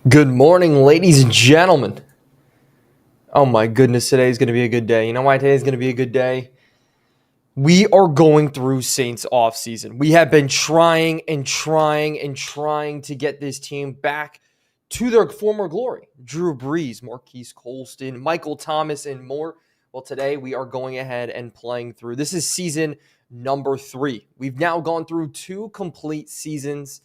Good morning, ladies and gentlemen. Oh my goodness, today is going to be a good day. You know why today is going to be a good day? We are going through Saints offseason. We have been trying to get this team back to their former glory. Drew Brees, Marquise Colston, Michael Thomas, and more. Well, today we are going ahead and playing through. This is season number 3. We've now gone through 2 complete seasons.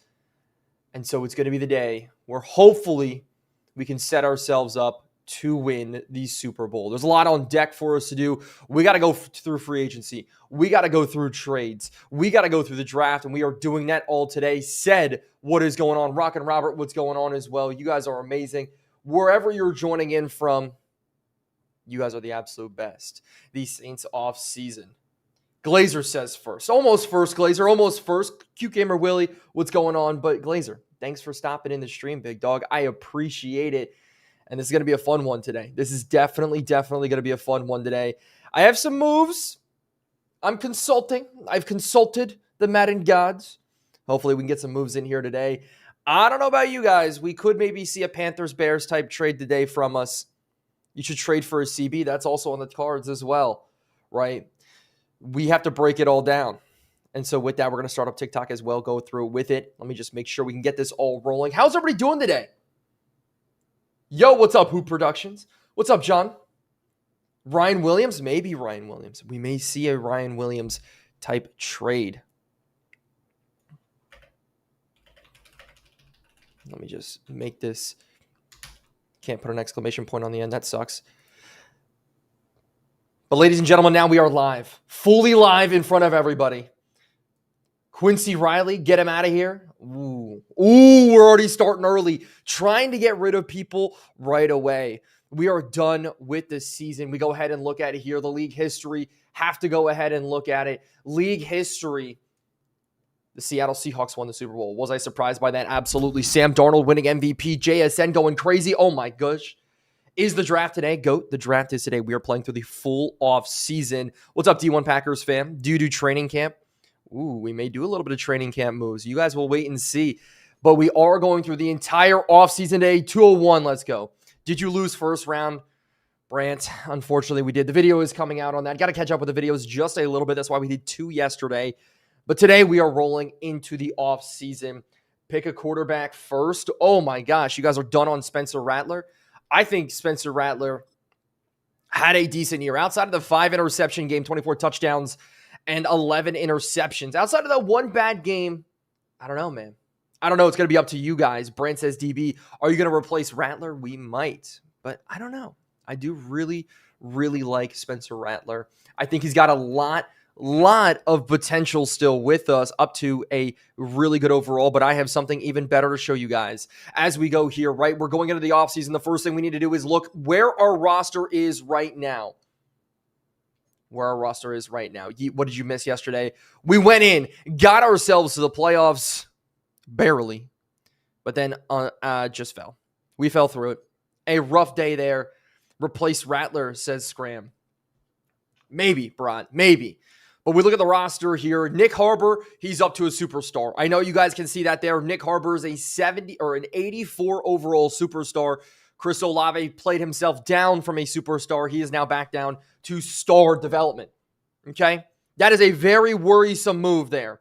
And so it's going to be the day where hopefully we can set ourselves up to win the Super Bowl. There's a lot on deck for us to do. We got to go through free agency. We got to go through trades. We got to go through the draft, and we are doing that all today. Said, what is going on? Rock and Robert, what's going on as well? You guys are amazing. Wherever you're joining in from, you guys are the absolute best. The Saints off season. Glazer says first. Almost first, Glazer. Almost first. Cute Gamer Willie, what's going on? But Glazer, thanks for stopping in the stream, big dog. I appreciate it. And this is going to be a fun one today. This is definitely going to be a fun one today. I have some moves. I'm consulting. I've consulted the Madden gods. Hopefully we can get some moves in here today. I don't know about you guys. We could maybe see a Panthers-Bears type trade today from us. You should trade for a CB. That's also on the cards as well, right? We have to break it all down. And so with that, we're going to start up TikTok as well, go through with it. Let me just make sure we can get this all rolling. How's everybody doing today? Yo, what's up, Hoop Productions? What's up, John? Ryan Williams? Maybe Ryan Williams. We may see a Ryan Williams type trade. Let me just make this. Can't put an exclamation point on the end. That sucks. But ladies and gentlemen, now we are live. Fully live in front of everybody. Quincy Riley, get him out of here. Ooh, we're already starting early. Trying to get rid of people right away. We are done with the season. We go ahead and look at it here. The league history. Have to go ahead and look at it. League history. The Seattle Seahawks won the Super Bowl. Was I surprised by that? Absolutely. Sam Darnold winning MVP. JSN going crazy. Oh my gosh. Is the draft today? GOAT. The draft is today. We are playing through the full off season. What's up, D1 Packers fam? Do you do training camp? Ooh, we may do a little bit of training camp moves. You guys will wait and see. But we are going through the entire offseason day. 201, let's go. Did you lose first round? Brant, unfortunately, we did. The video is coming out on that. Got to catch up with the videos just a little bit. That's why we did 2 yesterday. But today we are rolling into the offseason. Pick a quarterback first. Oh my gosh, you guys are done on Spencer Rattler. I think Spencer Rattler had a decent year. Outside of the 5 interception game, 24 touchdowns, and 11 interceptions. Outside of that one bad game, I don't know, man. I don't know. It's going to be up to you guys. Brent says, DB, are you going to replace Rattler? We might, but I don't know. I do really like Spencer Rattler. I think he's got a lot of potential still with us, up to a really good overall, but I have something even better to show you guys as we go here, right? We're going into the offseason. The first thing we need to do is look where our roster is right now. What did you miss yesterday? We went in, got ourselves to the playoffs, barely, but then just fell. We fell through it. A rough day there. Replace Rattler, says Scram. Maybe, Brad, maybe. But we look at the roster here. Nick Harbor, he's up to a superstar. I know you guys can see that there. Nick Harbor is a 70 or an 84 overall superstar. Chris Olave played himself down from a superstar. He is now back down to star development. Okay? That is a very worrisome move there.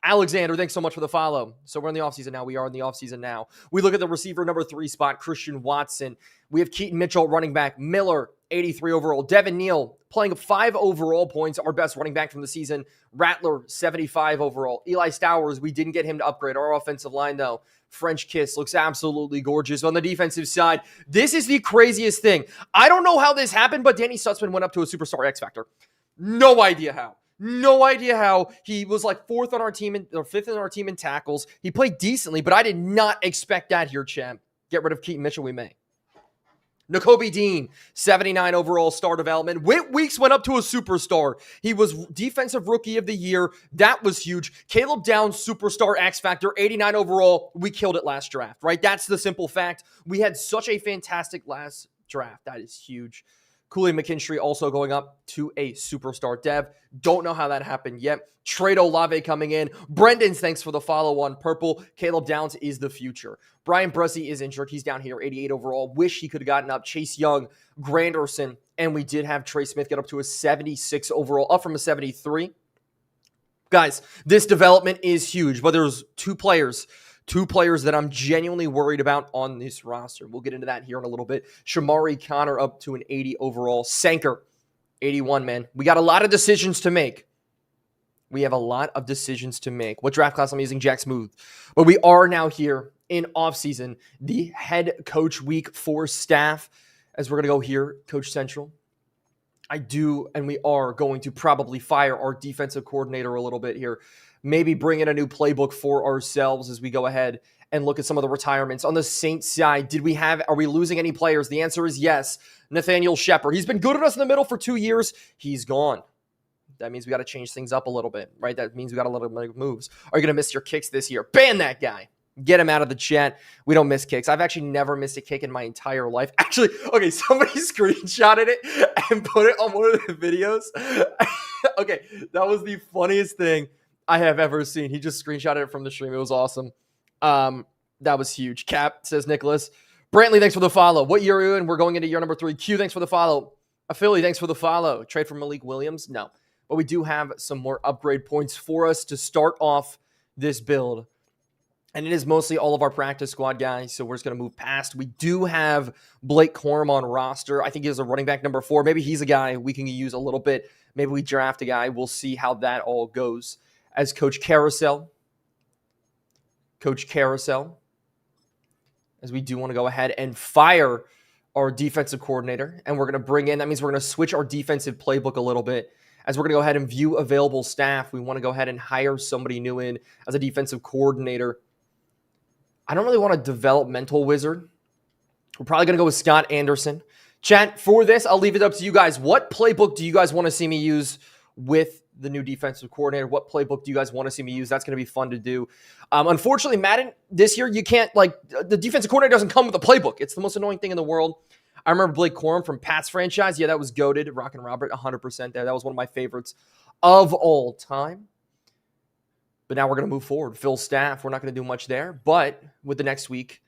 Alexander, thanks so much for the follow. So we're in the offseason now. We are in the offseason now. We look at the receiver number 3 spot, Christian Watson. We have Keaton Mitchell, running back. Miller, 83 overall. Devin Neal, playing 5 overall points, our best running back from the season. Rattler, 75 overall. Eli Stowers, we didn't get him to upgrade our offensive line, though. French kiss, looks absolutely gorgeous. On the defensive side, this is the craziest thing. I don't know how this happened, but Danny Sussman went up to a superstar X Factor. No idea how. He was like 4th on our team or 5th on our team in tackles. He played decently, but I did not expect that here, champ. Get rid of Keaton Mitchell, we may. Nakobe Dean, 79 overall star development. Whit Weeks went up to a superstar. He was defensive rookie of the year. That was huge. Caleb Downs, superstar X Factor, 89 overall. We killed it last draft, right? That's the simple fact. We had such a fantastic last draft. That is huge. Cooley McKinstry also going up to a superstar dev. Don't know how that happened yet. Trade Olave coming in. Brendan's, thanks for the follow on purple. Caleb Downs is the future. Brian Bressey is injured. He's down here, 88 overall. Wish he could have gotten up. Chase Young, Granderson, and we did have Trey Smith get up to a 76 overall, up from a 73. Guys, this development is huge, but there's two players that I'm genuinely worried about on this roster. We'll get into that here in a little bit. Shamari Connor up to an 80 overall. Sanker, 81, man. We got a lot of decisions to make. We have a lot of decisions to make. What draft class I'm using? Jack Smooth. But we are now here in offseason, the head coach week for staff. As we're going to go here, Coach Central. We are going to probably fire our defensive coordinator a little bit here. Maybe bring in a new playbook for ourselves as we go ahead and look at some of the retirements. On the Saints side, are we losing any players? The answer is yes. Nathaniel Shepard. He's been good at us in the middle for 2 years. He's gone. That means we got to change things up a little bit, right? That means we got to let him make moves. Are you going to miss your kicks this year? Ban that guy. Get him out of the chat. We don't miss kicks. I've actually never missed a kick in my entire life. Actually, okay, somebody screenshotted it and put it on one of the videos. Okay, that was the funniest thing I have ever seen. He just screenshotted it from the stream. It was awesome. That was huge. Cap, says Nicholas. Brantley, thanks for the follow. What year are you in? We're going into year number 3. Q, thanks for the follow. Philly, thanks for the follow. Trade for Malik Williams? No. But we do have some more upgrade points for us to start off this build. And it is mostly all of our practice squad guys, so we're just going to move past. We do have Blake Corum on roster. I think he's a running back number 4. Maybe he's a guy we can use a little bit. Maybe we draft a guy. We'll see how that all goes. As Coach Carousel, as we do want to go ahead and fire our defensive coordinator, and we're going to bring in, that means we're going to switch our defensive playbook a little bit. As we're going to go ahead and view available staff, we want to go ahead and hire somebody new in as a defensive coordinator. I don't really want a developmental wizard. We're probably going to go with Scott Anderson. Chat, for this, I'll leave it up to you guys. What playbook do you guys want to see me use with the new defensive coordinator? What playbook do you guys want to see me use? That's going to be fun to do. Unfortunately, Madden, this year, you can't, the defensive coordinator doesn't come with a playbook. It's the most annoying thing in the world. I remember Blake Corum from Pat's franchise. Yeah, that was goated. Rockin' Robert, 100% there. That was one of my favorites of all time. But now we're going to move forward. Phil Staff, we're not going to do much there. But with the next week,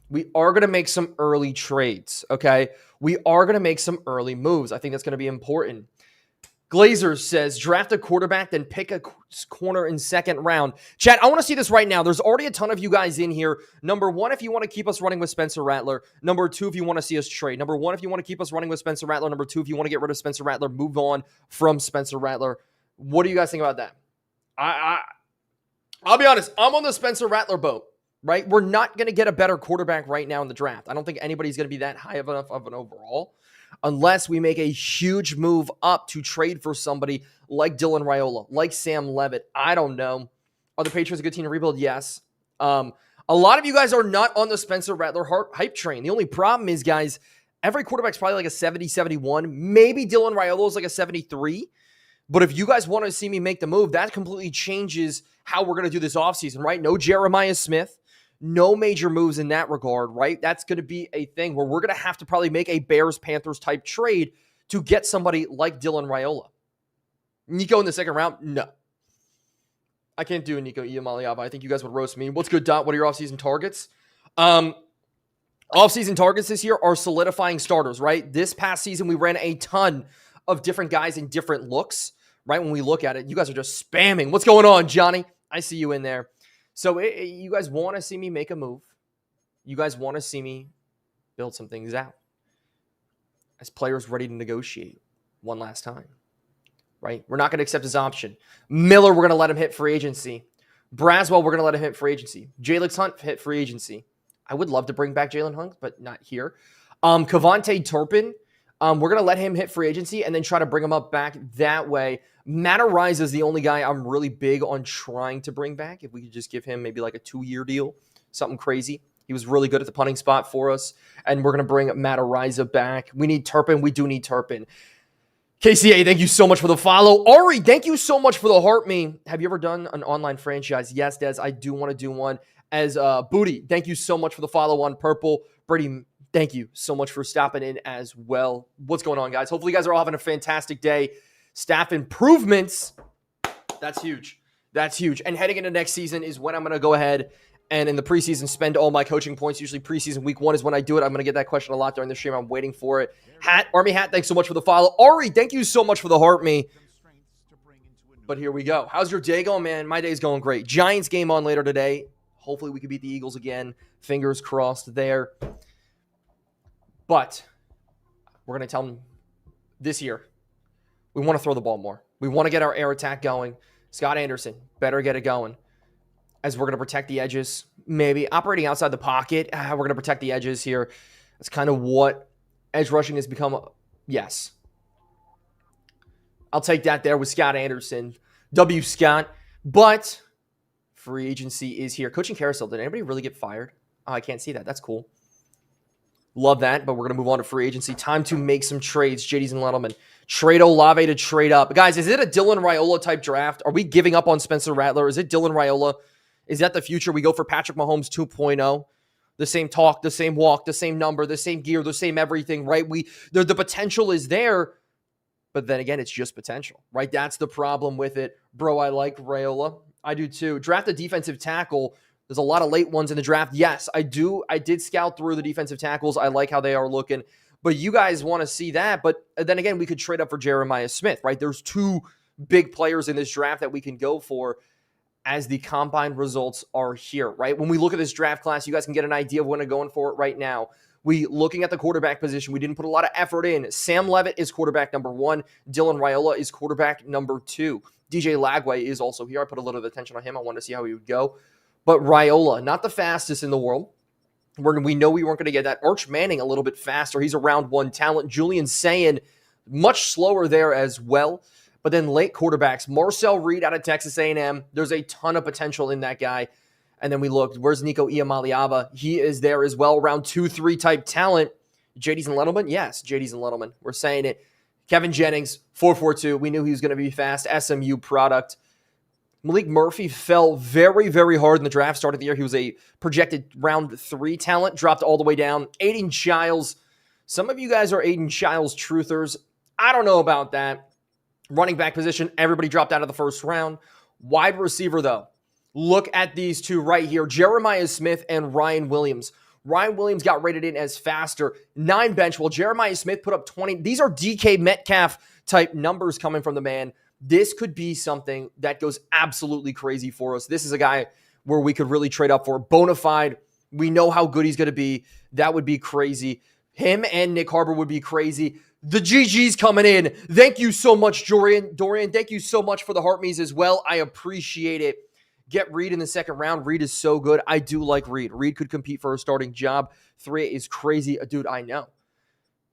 we are going to make some early trades, okay? We are going to make some early moves. I think that's going to be important. Glazer says, draft a quarterback, then pick a corner in second round. Chat, I want to see this right now. There's already a ton of you guys in here. Number 1, if you want to keep us running with Spencer Rattler. Number 2, if you want to see us trade. Number 1, if you want to keep us running with Spencer Rattler. Number 2, if you want to get rid of Spencer Rattler, move on from Spencer Rattler. What do you guys think about that? I'll be honest. I'm on the Spencer Rattler boat, right? We're not going to get a better quarterback right now in the draft. I don't think anybody's going to be that high of an overall unless we make a huge move up to trade for somebody like Dylan Raiola, like Sam Levitt. I don't know. Are the Patriots a good team to rebuild? Yes. A lot of you guys are not on the Spencer Rattler hype train. The only problem is, guys, every quarterback's probably like a 70, 71. Maybe Dylan Raiola is like a 73. But if you guys want to see me make the move, that completely changes how we're going to do this offseason, right? No Jeremiah Smith, no major moves in that regard, right? That's going to be a thing where we're going to have to probably make a Bears-Panthers type trade to get somebody like Dylan Raiola. Nico in the second round? No. I can't do a Nico Iamaleava. I think you guys would roast me. What's good, Dot? What are your offseason targets? Offseason targets this year are solidifying starters, right? This past season, we ran a ton of different guys in different looks. Right when we look at it, you guys are just spamming. What's going on, Johnny? I see you in there. So you guys want to see me make a move. You guys want to see me build some things out. As players ready to negotiate one last time. Right? We're not going to accept his option. Miller, we're going to let him hit free agency. Braswell, we're going to let him hit free agency. Jalix Hunt hit free agency. I would love to bring back Jalen Hunt, but not here. Kavontae Turpin, we're going to let him hit free agency and then try to bring him up back that way. Matt Ariza is the only guy I'm really big on trying to bring back. If we could just give him maybe like a 2-year deal, something crazy. He was really good at the punting spot for us, and we're going to bring Matt Ariza back. We need Turpin. We do need Turpin. KCA, thank you so much for the follow. Ari, thank you so much for the heart me. Have you ever done an online franchise? Yes, Des, I do want to do one. As Booty, thank you so much for the follow on Purple. Brady Thank you so much for stopping in as well. What's going on, guys? Hopefully you guys are all having a fantastic day. Staff improvements, that's huge. That's huge. And heading into next season is when I'm going to go ahead and in the preseason spend all my coaching points. Usually preseason week 1 is when I do it. I'm going to get that question a lot during the stream. I'm waiting for it. Army Hat, thanks so much for the follow. Ari, thank you so much for the heart me. But here we go. How's your day going, man? My day's going great. Giants game on later today. Hopefully we can beat the Eagles again. Fingers crossed there. But we're going to tell them this year, we want to throw the ball more. We want to get our air attack going. Scott Anderson, better get it going. As we're going to protect the edges, maybe operating outside the pocket. We're going to protect the edges here. That's kind of what edge rushing has become. Yes. I'll take that there with Scott Anderson. W. Scott. But free agency is here. Coaching carousel. Did anybody really get fired? Oh, I can't see that. That's cool. Love that, but we're going to move on to free agency. Time to make some trades. JD's and Lettleman. Trade Olave to trade up. Guys, is it a Dylan Raiola type draft? Are we giving up on Spencer Rattler? Is it Dylan Raiola? Is that the future? We go for Patrick Mahomes 2.0. The same talk, the same walk, the same number, the same gear, the same everything, right? The potential is there, but then again, it's just potential, right? That's the problem with it. Bro, I like Raiola. I do too. Draft a defensive tackle. There's a lot of late ones in the draft. Yes, I do. I did scout through the defensive tackles. I like how they are looking. But you guys want to see that. But then again, we could trade up for Jeremiah Smith, right? There's 2 big players in this draft that we can go for as the combine results are here, right? When we look at this draft class, you guys can get an idea of what I'm going for it right now. Looking at the quarterback position, we didn't put a lot of effort in. Sam Levitt is quarterback number 1. Dylan Raiola is quarterback number 2. DJ Lagway is also here. I put a little bit of attention on him. I wanted to see how he would go. But Raiola, not the fastest in the world. We know we weren't going to get that. Arch Manning a little bit faster. He's a round 1 talent. Julian Sayin, much slower there as well. But then late quarterbacks, Marcel Reed out of Texas A&M. There's a ton of potential in that guy. And then we looked, where's Nico Iamaleava? He is there as well. Round 2-3 type talent. JD's and Lettleman? Yes, JD's and Lettleman. We're saying it. Kevin Jennings, 4.42. We knew he was going to be fast. SMU product. Malik Murphy fell very, very hard in the draft. Start of the year, he was a projected round 3 talent. Dropped all the way down. Aiden Childs. Some of you guys are Aiden Childs truthers. I don't know about that. Running back position, everybody dropped out of the first round. Wide receiver, though. Look at these 2 right here. Jeremiah Smith and Ryan Williams. Ryan Williams got rated in as faster. 9 bench, while Jeremiah Smith put up 20. These are DK Metcalf type numbers coming from the man. This could be something that goes absolutely crazy for us. This is a guy where we could really trade up for. Bonafide. We know how good he's going to be. That would be crazy. Him and Nick Harbor would be crazy. The GG's coming in. Thank you so much, Dorian. Thank you so much for the heart me's as well. I appreciate it. Get Reed in the second round. Reed is so good. I do like Reed. Reed could compete for a starting job. 3 is crazy. Dude, I know.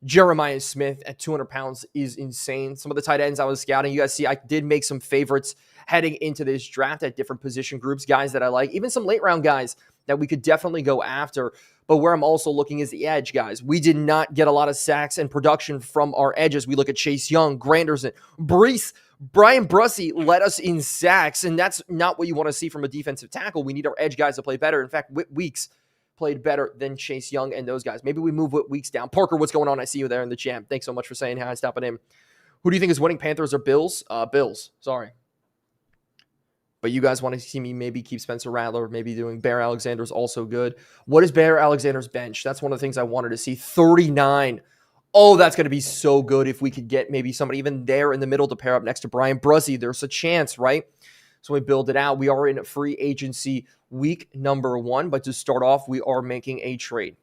Jeremiah Smith at 200 pounds is insane. Some of the tight ends I was scouting, you guys see, I did make some favorites heading into this draft at different position groups, guys that I like, even some late round guys that we could definitely go after. But where I'm also looking is the edge, guys. We did not get a lot of sacks and production from our edges. We look at Chase Young, Granderson, Brian Brussey led us in sacks, and that's not what you want to see from a defensive tackle. We need our edge guys to play better. In fact, Whit Weeks played better than Chase Young and those guys. Maybe we move Whit Weeks down. Parker, what's going on? I see you there in the chat. Thanks so much for saying hi. Stopping in. Who do you think is winning, Panthers or Bills? Bills. Sorry. But you guys want to see me maybe keep Spencer Rattler, maybe doing Bear Alexander's also good. What is Bear Alexander's bench? That's one of the things I wanted to see. 39. Oh, that's going to be so good if we could get maybe somebody even there in the middle to pair up next to Brian Brussey. There's a chance, right? So we build it out. We are in free agency week number 1. But to start off, we are making a trade.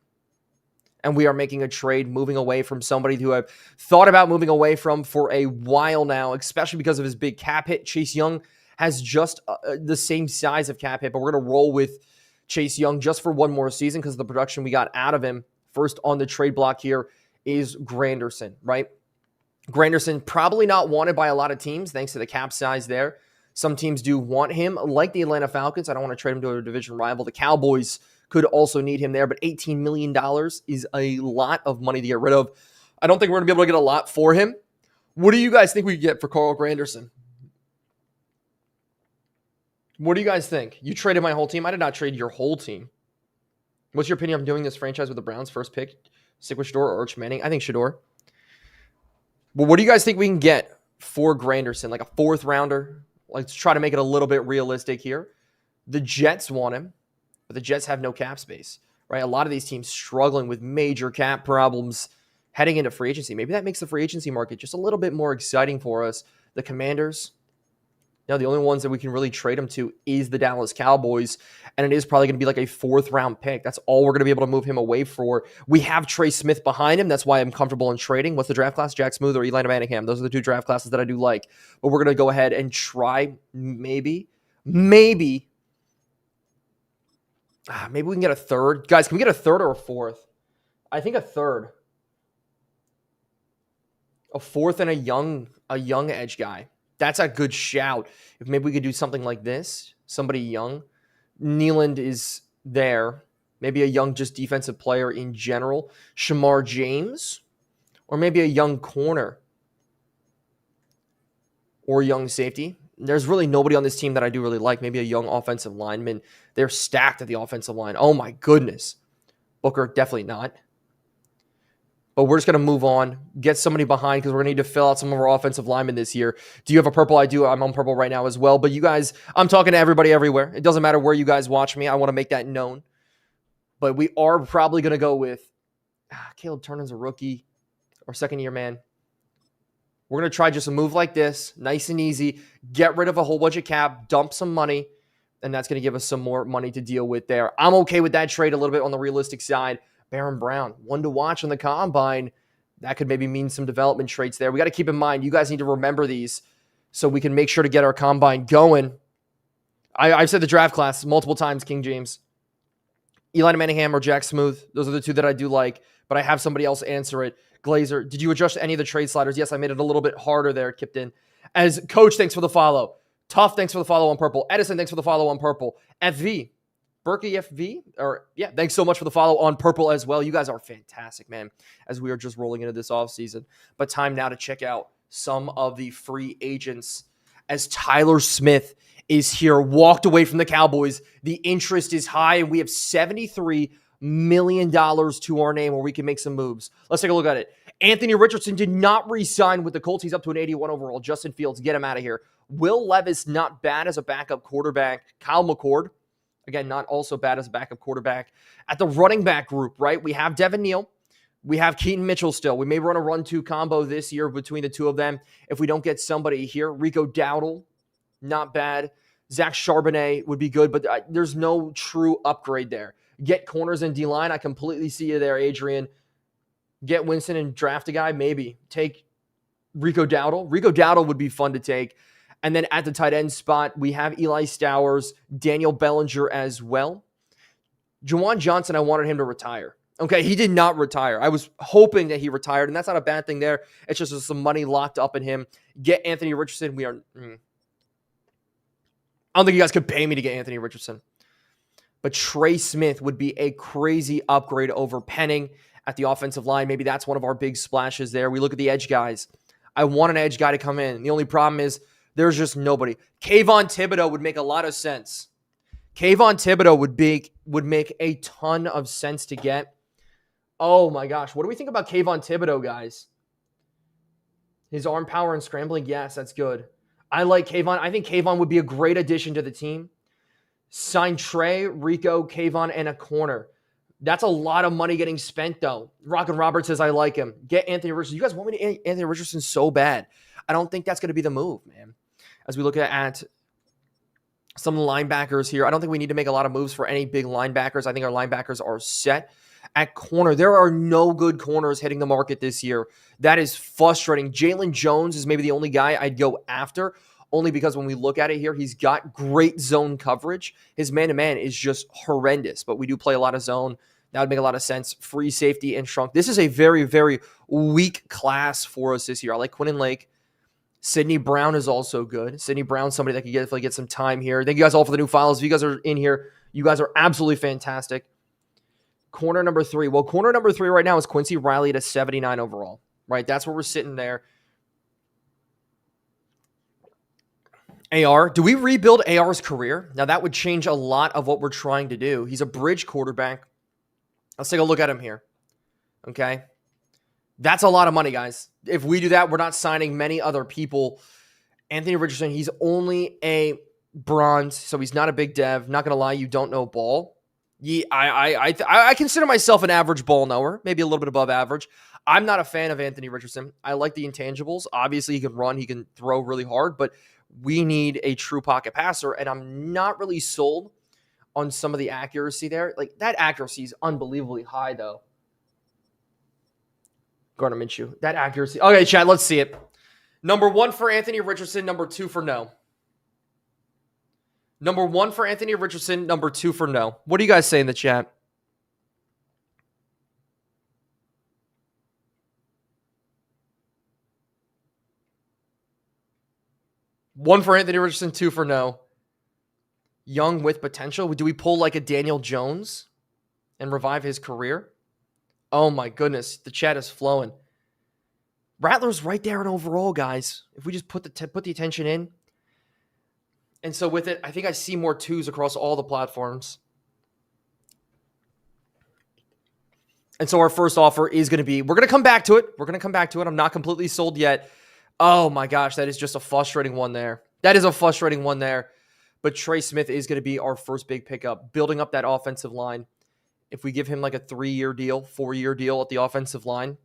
And we are making a trade moving away from somebody who I've thought about moving away from for a while now, especially because of his big cap hit. Chase Young has just the same size of cap hit, but we're going to roll with Chase Young just for one more season because of the production we got out of him. First on the trade block here is Granderson, right? Granderson probably not wanted by a lot of teams thanks to the cap size there. Some teams do want him, like the Atlanta Falcons. I don't want to trade him to a division rival. The Cowboys could also need him there, but $18 million is a lot of money to get rid of. I don't think we're going to be able to get a lot for him. What do you guys think we could get for Carl Granderson? What do you guys think? You traded my whole team. I did not trade your whole team. What's your opinion on doing this franchise with the Browns first pick? Stick with Shador or Arch Manning? I think Shador. But what do you guys think we can get for Granderson? Like a 4th rounder? Let's try to make it a little bit realistic here. The Jets want him, but the Jets have no cap space, right? A lot of these teams struggling with major cap problems heading into free agency. Maybe that makes the free agency market just a little bit more exciting for us. The Commanders, the only ones that we can really trade him to is the Dallas Cowboys, and it is probably going to be like a 4th round pick. That's all we're going to be able to move him away for. We have Trey Smith behind him. That's why I'm comfortable in trading. What's the draft class? Jack Smooth or Eli Manningham? Those are the 2 draft classes that I do like. But we're going to go ahead and try maybe we can get a 3rd. Guys, can we get a 3rd or a 4th? I think a 3rd. A 4th and a young edge guy. That's a good shout. If maybe we could do something like this, somebody young. Nealand is there. Maybe a young just defensive player in general. Shamar James. Or maybe a young corner. Or young safety. There's really nobody on this team that I do really like. Maybe a young offensive lineman. They're stacked at the offensive line. Oh my goodness. Booker, definitely not. But we're just going to move on, get somebody behind because we're going to need to fill out some of our offensive linemen this year. Do you have a purple? I do. I'm on purple right now as well. But you guys, I'm talking to everybody everywhere. It doesn't matter where you guys watch me. I want to make that known. But we are probably going to go with Caleb Turnan's a rookie or 2nd-year man. We're going to try just a move like this, nice and easy, get rid of a whole bunch of cap, dump some money, and that's going to give us some more money to deal with there. I'm okay with that trade a little bit on the realistic side. Baron Brown, one to watch on the combine. That could maybe mean some development traits there. We got to keep in mind, you guys need to remember these so we can make sure to get our combine going. I've said the draft class multiple times, King James. Eli Manningham or Jack Smooth. Those are the 2 that I do like, but I have somebody else answer it. Glazer, did you adjust any of the trade sliders? Yes, I made it a little bit harder there, Kipton. As Coach, thanks for the follow. Tough, thanks for the follow on purple. Edison, thanks for the follow on purple. FV. Berkey FV, thanks so much for the follow on purple as well. You guys are fantastic, man, as we are just rolling into this offseason. But time now to check out some of the free agents as Tyler Smith is here, walked away from the Cowboys. The interest is high, and we have $73 million to our name where we can make some moves. Let's take a look at it. Anthony Richardson did not re-sign with the Colts. He's up to an 81 overall. Justin Fields, get him out of here. Will Levis, not bad as a backup quarterback. Kyle McCord, again, not also bad as a backup quarterback. At the running back group, right, we have Devin Neal. We have Keaton Mitchell still. We may run a run-two combo this year between the 2 of them if we don't get somebody here. Rico Dowdle, not bad. Zach Charbonnet would be good, but there's no true upgrade there. Get corners and D-line. I completely see you there, Adrian. Get Winston and draft a guy, maybe. Take Rico Dowdle. Rico Dowdle would be fun to take. And then at the tight end spot, we have Eli Stowers, Daniel Bellinger as well. Juwan Johnson, I wanted him to retire. Okay, he did not retire. I was hoping that he retired, and that's not a bad thing there. It's just some money locked up in him. Get Anthony Richardson. I don't think you guys could pay me to get Anthony Richardson. But Trey Smith would be a crazy upgrade over Penning at the offensive line. Maybe that's one of our big splashes there. We look at the edge guys. I want an edge guy to come in. The only problem is there's just nobody. Kayvon Thibodeau would make a lot of sense. Kayvon Thibodeau would make a ton of sense to get. Oh my gosh. What do we think about Kayvon Thibodeau, guys? His arm power and scrambling, yes, that's good. I like Kayvon. I think Kayvon would be a great addition to the team. Sign Trey, Rico, Kayvon, and a corner. That's a lot of money getting spent, though. Rockin' Robert says, I like him. Get Anthony Richardson. You guys want me to Anthony Richardson so bad. I don't think that's going to be the move, man. As we look at some linebackers here, I don't think we need to make a lot of moves for any big linebackers. I think our linebackers are set. At corner, there are no good corners hitting the market this year. That is frustrating. Jalen Jones is maybe the only guy I'd go after, only because when we look at it here, he's got great zone coverage. His man-to-man is just horrendous, but we do play a lot of zone. That would make a lot of sense. Free safety and shrunk. This is a very, very weak class for us this year. I like Quinnen Lake. Sidney Brown is also good. Sidney Brown, somebody that could definitely get some time here. Thank you guys all for the new files. If you guys are in here, you guys are absolutely fantastic. Corner number 3. Well, corner number 3 right now is Quincy Riley at a 79 overall, right? That's where we're sitting there. AR, do we rebuild AR's career? Now, that would change a lot of what we're trying to do. He's a bridge quarterback. Let's take a look at him here. Okay. That's a lot of money, guys. If we do that, we're not signing many other people. Anthony Richardson, he's only a bronze, so he's not a big dev. Not gonna lie, you don't know ball. Yeah, I consider myself an average ball knower, maybe a little bit above average. I'm not a fan of Anthony Richardson. I like the intangibles. Obviously, he can run, he can throw really hard, but we need a true pocket passer, and I'm not really sold on some of the accuracy there. Like, that accuracy is unbelievably high, though. Gardner Minshew, that accuracy. Okay, Chad, let's see it. Number 1 for Anthony Richardson, number 2 for no. Number 1 for Anthony Richardson, number 2 for no. What do you guys say in the chat? One for Anthony Richardson, 2 for no. Young with potential. Do we pull like a Daniel Jones and revive his career? Oh my goodness, the chat is flowing. Rattler's right there in overall, guys. If we just put the attention in. And so with it, I think I see more 2s across all the platforms. And so our first offer is going to be, we're going to come back to it. I'm not completely sold yet. Oh my gosh, that is just a frustrating one there. But Trey Smith is going to be our first big pickup, building up that offensive line. If we give him like a 3-year deal, 4-year deal at the offensive line,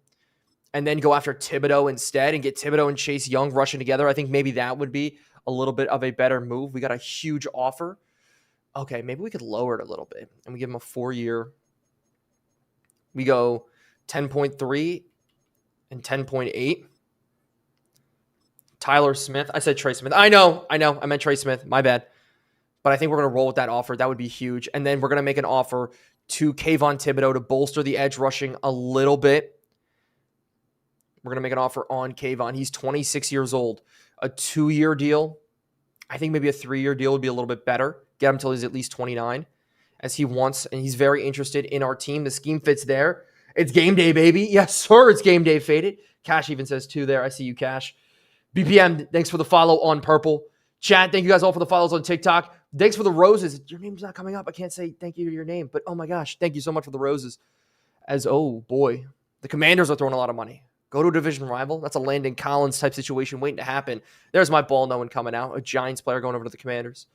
and then go after Thibodeau instead and get Thibodeau and Chase Young rushing together, I think maybe that would be a little bit of a better move. We got a huge offer. Okay, maybe we could lower it a little bit, and we give him a 4-year. We go 10.3 and 10.8. Tyler Smith. I said Trey Smith. I know. I meant Trey Smith. My bad. But I think we're going to roll with that offer. That would be huge. And then we're going to make an offer to Kayvon Thibodeau to bolster the edge rushing a little bit. We're going to make an offer on Kayvon. He's 26 years old. A 2-year deal. I think maybe a 3-year deal would be a little bit better. Get him until he's at least 29, as he wants, and he's very interested in our team. The scheme fits there. It's game day, baby. Yes, sir. It's game day faded. Cash even says 2 there. I see you, Cash. BPM, thanks for the follow on Purple. Chat, thank you guys all for the follows on TikTok. Thanks for the roses. Your name's not coming up. I can't say thank you to your name, but oh my gosh, thank you so much for the roses. As, oh boy, the Commanders are throwing a lot of money. Go to a division rival. That's a Landon Collins type situation waiting to happen. There's my ball knowing coming out. A Giants player going over to the Commanders.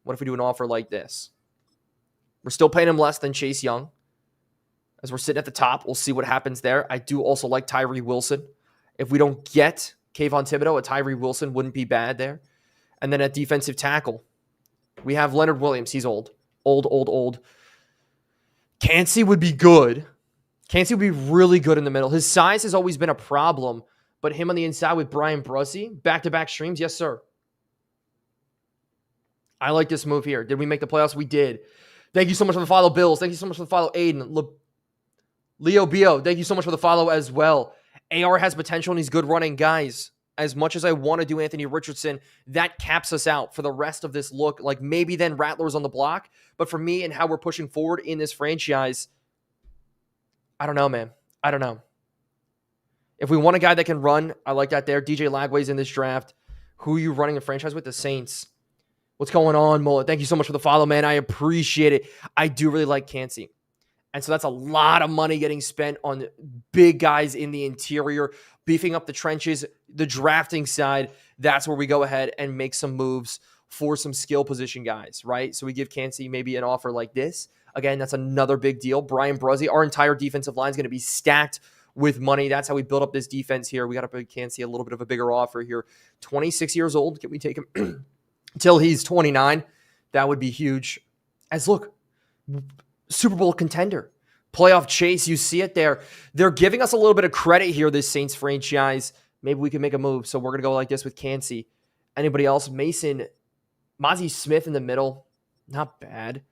What if we do an offer like this? We're still paying him less than Chase Young. As we're sitting at the top, we'll see what happens there. I do also like Tyree Wilson. If we don't get Kayvon Thibodeau, a Tyree Wilson wouldn't be bad there. And then at defensive tackle, we have Leonard Williams. He's old. Old. Cansey would be good. Cansey would be really good in the middle. His size has always been a problem, but him on the inside with Brian Brussy, back-to-back streams, yes, sir. I like this move here. Did we make the playoffs? We did. Thank you so much for the follow, Bills. Thank you so much for the follow, Aiden. Leo Bio, thank you so much for the follow as well. AR has potential and he's good running. Guys, as much as I want to do Anthony Richardson, that caps us out for the rest of this look. Like maybe then Rattler's on the block. But for me and how we're pushing forward in this franchise, I don't know, man. I don't know. If we want a guy that can run, I like that there. DJ Lagway's in this draft. Who are you running a franchise with? The Saints. What's going on, Mullet? Thank you so much for the follow, man. I appreciate it. I do really like Cansey. And so that's a lot of money getting spent on big guys in the interior, beefing up the trenches, the drafting side. That's where we go ahead and make some moves for some skill position guys, right? So we give Cansey maybe an offer like this. Again, that's another big deal. Brian Brussy, our entire defensive line is going to be stacked with money. That's how we build up this defense here. We got to give Cansey a little bit of a bigger offer here. 26 years old. Can we take him until he's 29? That would be huge. As look, Super Bowl contender, playoff chase. You see it there. They're giving us a little bit of credit here, this Saints franchise. Maybe we can make a move. So we're going to go like this with Cansey. Anybody else? Mason, Mozzie Smith in the middle. Not bad.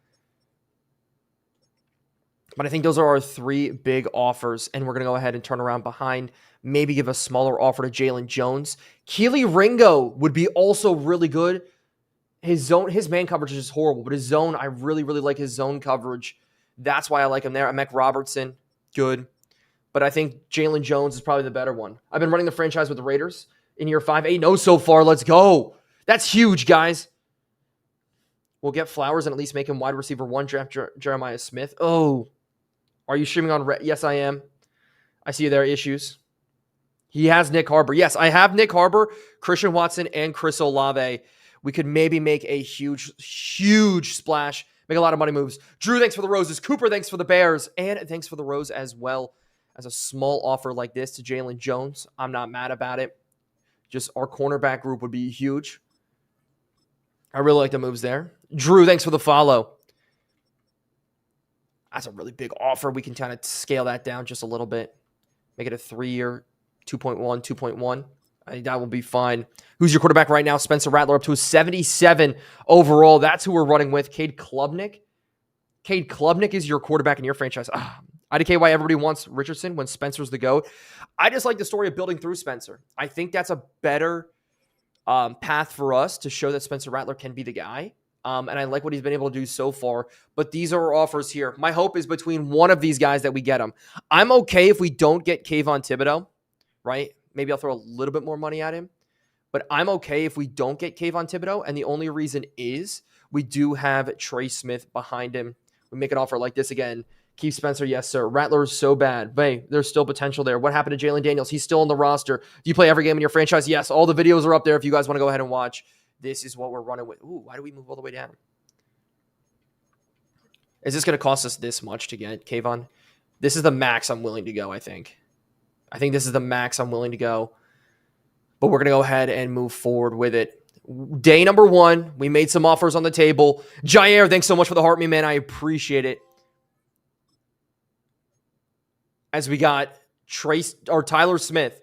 But I think those are our 3 big offers. And we're going to go ahead and turn around behind. Maybe give a smaller offer to Jalen Jones. Keely Ringo would be also really good. His man coverage is just horrible. But his zone, I really, really like his zone coverage. That's why I like him there. Emek Robertson, good. But I think Jalen Jones is probably the better one. I've been running the franchise with the Raiders in year 5. 8-0 so far. Let's go. That's huge, guys. We'll get Flowers and at least make him wide receiver 1, draft Jeremiah Smith. Oh, are you streaming on Yes, I am. I see there issues. He has Nick Harbor. Yes, I have Nick Harbor, Christian Watson, and Chris Olave. We could maybe make a huge, huge splash, make a lot of money moves. Drew, thanks for the roses. Cooper, thanks for the Bears. And thanks for the rose as well. As a small offer like this to Jalen Jones, I'm not mad about it. Just our cornerback group would be huge. I really like the moves there. Drew, thanks for the follow. That's a really big offer. We can kind of scale that down just a little bit. Make it a 3-year, 2.1, 2.1. I think that will be fine. Who's your quarterback right now? Spencer Rattler up to a 77 overall. That's who we're running with. Cade Klubnik. Cade Klubnik is your quarterback in your franchise. IDK, why everybody wants Richardson when Spencer's the GOAT. I just like the story of building through Spencer. I think that's a better path for us to show that Spencer Rattler can be the guy. And I like what he's been able to do so far. But these are our offers here. My hope is between one of these guys that we get him. I'm okay if we don't get Kayvon Thibodeau, right? Maybe I'll throw a little bit more money at him. But I'm okay if we don't get Kayvon Thibodeau. And the only reason is we do have Trey Smith behind him. We make an offer like this again. Keith Spencer, yes, sir. Rattler is so bad. But hey, there's still potential there. What happened to Jalen Daniels? He's still on the roster. Do you play every game in your franchise? Yes. All the videos are up there if you guys want to go ahead and watch. This is what we're running with. Ooh, why do we move all the way down? Is this going to cost us this much to get Kayvon? This is the max I'm willing to go, I think. I think this is the max I'm willing to go. But we're going to go ahead and move forward with it. Day number 1, we made some offers on the table. Jair, thanks so much for the heart, me man. I appreciate it. As we got Tyler Smith.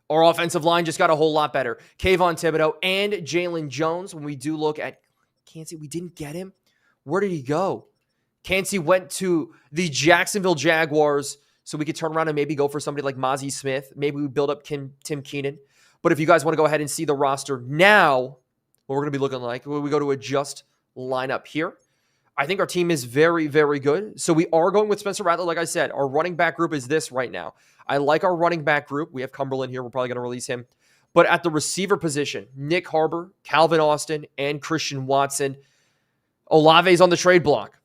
Our offensive line just got a whole lot better. Kayvon Thibodeau and Jalen Jones. When we do look at Kancey, we didn't get him. Where did he go? Kancey went to the Jacksonville Jaguars, so we could turn around and maybe go for somebody like Mozzie Smith. Maybe we build up Tim Keenan. But if you guys want to go ahead and see the roster now, what we're going to be looking like, when we go to adjust lineup here, I think our team is very, very good. So we are going with Spencer Rattler. Like I said, our running back group is this right now. I like our running back group. We have Cumberland here. We're probably going to release him. But at the receiver position, Nick Harbor, Calvin Austin, and Christian Watson. Olave's on the trade block.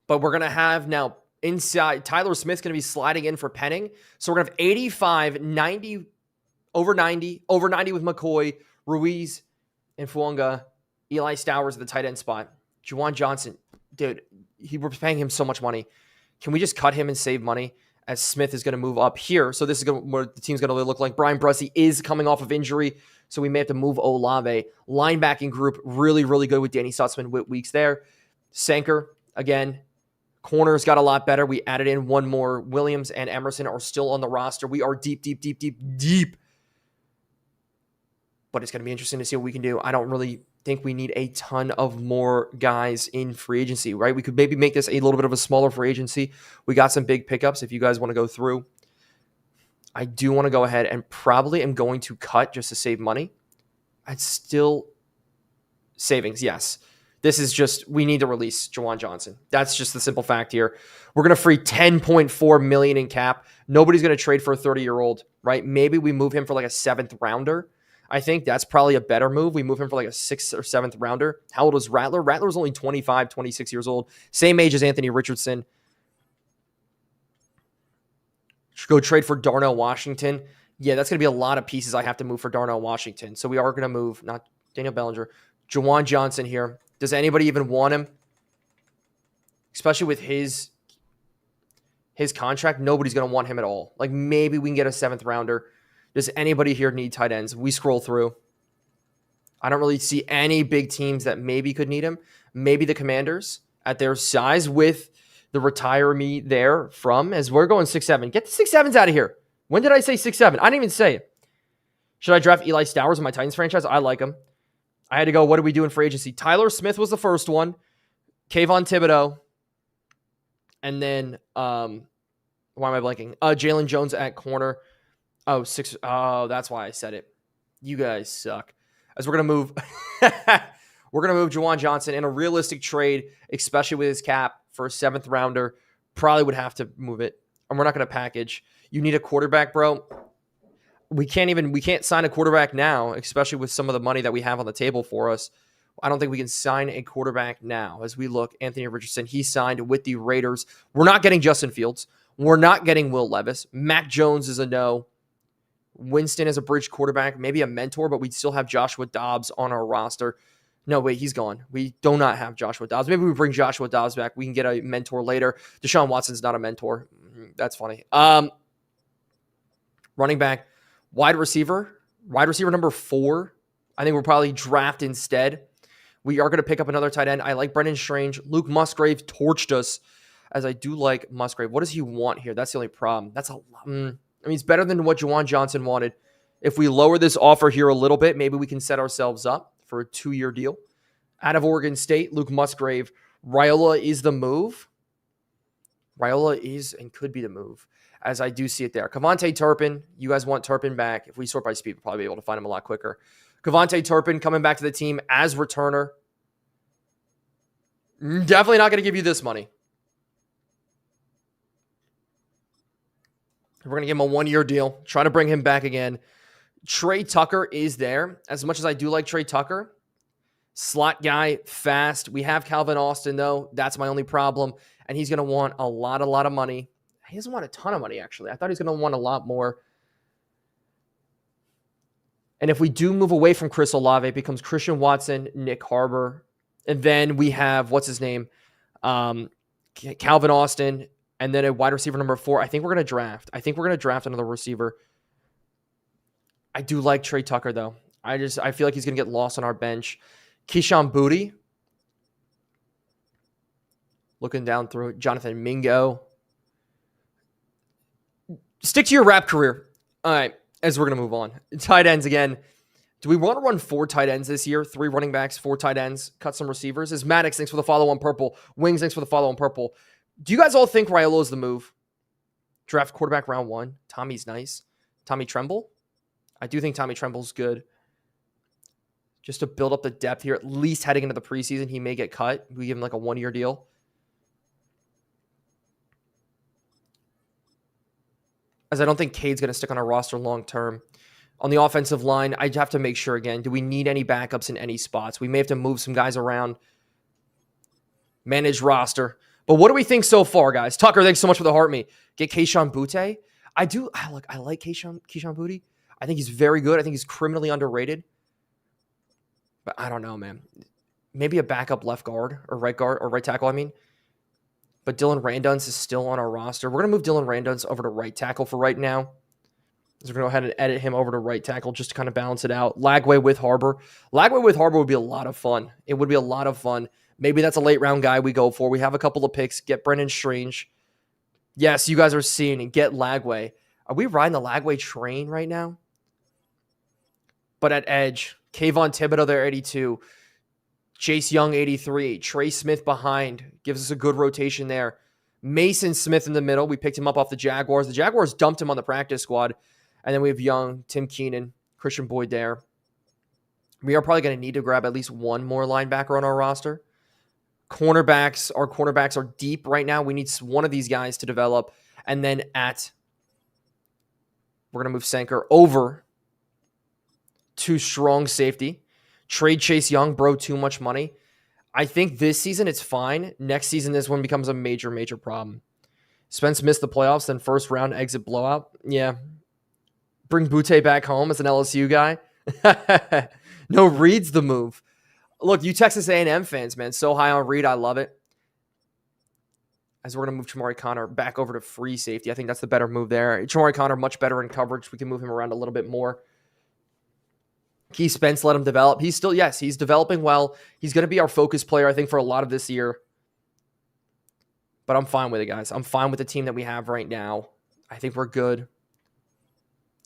But we're going to have now inside, Tyler Smith's going to be sliding in for Penning. So we're going to have 85, 90, over 90 with McCoy, Ruiz, and Fuanga. Eli Stowers at the tight end spot. Juwan Johnson, dude, we're paying him so much money. Can we just cut him and save money as Smith is going to move up here? So this is what the team's going to look like. Brian Bressey is coming off of injury, so we may have to move Olave. Linebacking group, really, really good with Danny Sussman with weeks there. Sanker, again, corners got a lot better. We added in one more. Williams and Emerson are still on the roster. We are deep. But it's going to be interesting to see what we can do. I don't really think we need a ton of more guys in free agency, right? We could maybe make this a little bit of a smaller free agency. We got some big pickups if you guys want to go through. I do want to go ahead and probably am going to cut just to save money. I'd still savings, yes. This is just, we need to release Juwan Johnson. That's just the simple fact here. We're going to free $10.4 million in cap. Nobody's going to trade for a 30-year-old, right? Maybe we move him for like a 7th rounder. I think that's probably a better move. We move him for like a 6th or 7th rounder. How old is Rattler? Rattler's only 25, 26 years old. Same age as Anthony Richardson. Should go trade for Darnell Washington. Yeah, that's going to be a lot of pieces I have to move for Darnell Washington. So we are going to move, not Daniel Bellinger, Juwan Johnson here. Does anybody even want him? Especially with his contract, nobody's going to want him at all. Like maybe we can get a 7th rounder. Does anybody here need tight ends? We scroll through. I don't really see any big teams that maybe could need him. Maybe the Commanders at their size with the retiree there from, as we're going 6'7". Get the 6'7s out of here. When did I say 6'7"? I didn't even say it. Should I draft Eli Stowers in my Titans franchise? I like him. I had to go, what do we do in free agency? Tyler Smith was the first one. Kayvon Thibodeau. And then, why am I blanking? Jalen Jones at corner. Oh, that's why I said it. You guys suck. As we're going to move, we're going to move Juwan Johnson in a realistic trade, especially with his cap for a 7th rounder. Probably would have to move it. And we're not going to package. You need a quarterback, bro. We can't sign a quarterback now, especially with some of the money that we have on the table for us. I don't think we can sign a quarterback now. As we look, Anthony Richardson, he signed with the Raiders. We're not getting Justin Fields. We're not getting Will Levis. Mac Jones is a no. Winston as a bridge quarterback, maybe a mentor, but we still have Joshua Dobbs on our roster. No, wait, he's gone. We do not have Joshua Dobbs. Maybe we bring Joshua Dobbs back. We can get a mentor later. Deshaun Watson's not a mentor. That's funny. Running back, wide receiver number 4. I think we'll probably draft instead. We are going to pick up another tight end. I like Brendan Strange. Luke Musgrave torched us, as I do like Musgrave. What does he want here? That's the only problem. That's a lot. I mean, it's better than what Juwan Johnson wanted. If we lower this offer here a little bit, maybe we can set ourselves up for a 2-year deal. Out of Oregon State, Luke Musgrave. Raiola is the move. Raiola is and could be the move, as I do see it there. Kevontae Turpin, you guys want Turpin back. If we sort by speed, we'll probably be able to find him a lot quicker. Kevontae Turpin coming back to the team as returner. Definitely not going to give you this money. We're going to give him a 1-year deal. Trying to bring him back again. Trey Tucker is there. As much as I do like Trey Tucker, slot guy, fast. We have Calvin Austin, though. That's my only problem. And he's going to want a lot of money. He doesn't want a ton of money, actually. I thought he was going to want a lot more. And if we do move away from Chris Olave, it becomes Christian Watson, Nick Harbor. And then we have, what's his name? Calvin Austin. And then a wide receiver number 4. I think we're going to draft. Another receiver. I do like Trey Tucker, though. I feel like he's going to get lost on our bench. Keyshawn Boutte. Looking down through it. Jonathan Mingo. Stick to your rap career. All right, as we're going to move on. Tight ends again. Do we want to run 4 tight ends this year? 3 running backs, 4 tight ends, cut some receivers? Is Maddox, thanks for the follow on purple. Wings, thanks for the follow on purple. Do you guys all think Raiola is the move? Draft quarterback round 1. Tommy's nice. Tommy Tremble? I do think Tommy Tremble's good. Just to build up the depth here, at least heading into the preseason, he may get cut. We give him like a 1-year deal. As I don't think Cade's going to stick on our roster long term. On the offensive line, I'd have to make sure again, do we need any backups in any spots? We may have to move some guys around. Manage roster. But what do we think so far, guys? Tucker, thanks so much for the heart me. Get Keyshawn Boutte. I like Keyshawn Boutte. I think he's very good. I think he's criminally underrated. But I don't know, man. Maybe a backup left guard or right tackle, I mean. But Dylan Randuns is still on our roster. We're going to move Dylan Randuns over to right tackle for right now. So we're going to go ahead and edit him over to right tackle just to kind of balance it out. Lagway with Harbor. Lagway with Harbor would be a lot of fun. It would be a lot of fun. Maybe that's a late round guy we go for. We have a couple of picks. Get Brendan Strange. Yes, you guys are seeing and get Lagway. Are we riding the Lagway train right now? But at edge, Kayvon Thibodeau there, 82. Chase Young, 83. Trey Smith behind. Gives us a good rotation there. Mason Smith in the middle. We picked him up off the Jaguars. The Jaguars dumped him on the practice squad. And then we have Young, Tim Keenan, Christian Boyd there. We are probably going to need to grab at least one more linebacker on our roster. Our cornerbacks are deep right now. We need one of these guys to develop. And then we're going to move Sanker over to strong safety. Trade Chase Young, bro, too much money. I think this season it's fine. Next season, this one becomes a major, major problem. Spence missed the playoffs, then first round exit blowout. Yeah. Bring Boutte back home as an LSU guy. No, Reed's the move. Look, you Texas A&M fans, man, so high on Reed. I love it. As we're going to move Chamari Connor back over to free safety. I think that's the better move there. Chamari Connor, much better in coverage. We can move him around a little bit more. Keith Spence, let him develop. He's developing well. He's going to be our focus player, I think, for a lot of this year. But I'm fine with it, guys. I'm fine with the team that we have right now. I think we're good.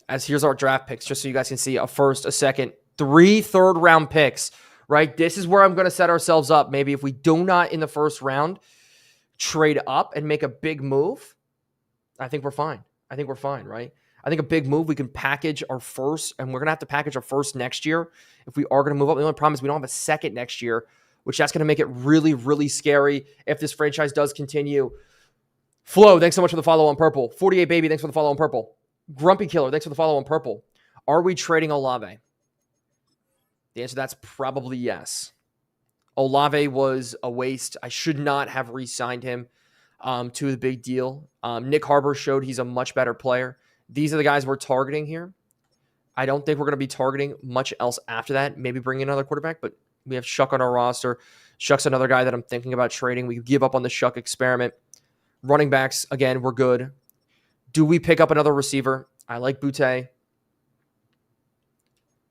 As here's our draft picks, just so you guys can see a first, a second, 3 third-round picks, right? This is where I'm going to set ourselves up. Maybe if we do not in the first round trade up and make a big move, I think we're fine. Right? I think a big move, we can package our first, and we're going to have to package our first next year if we are going to move up. The only problem is we don't have a second next year, which that's going to make it really, really scary if this franchise does continue. Flo, thanks so much for the follow on purple. 48 Baby, thanks for the follow on purple. Grumpy Killer, thanks for the follow on purple. Are we trading Olave? The answer to that's probably yes. Olave was a waste. I should not have re-signed him. to the big deal. Nick Harbor showed he's a much better player. These are the guys we're targeting here. I don't think we're going to be targeting much else after that. Maybe bring in another quarterback, but we have Shuck on our roster. Shuck's another guy that I'm thinking about trading. We give up on the Shuck experiment. Running backs, again, we're good. Do we pick up another receiver? I like Boutte.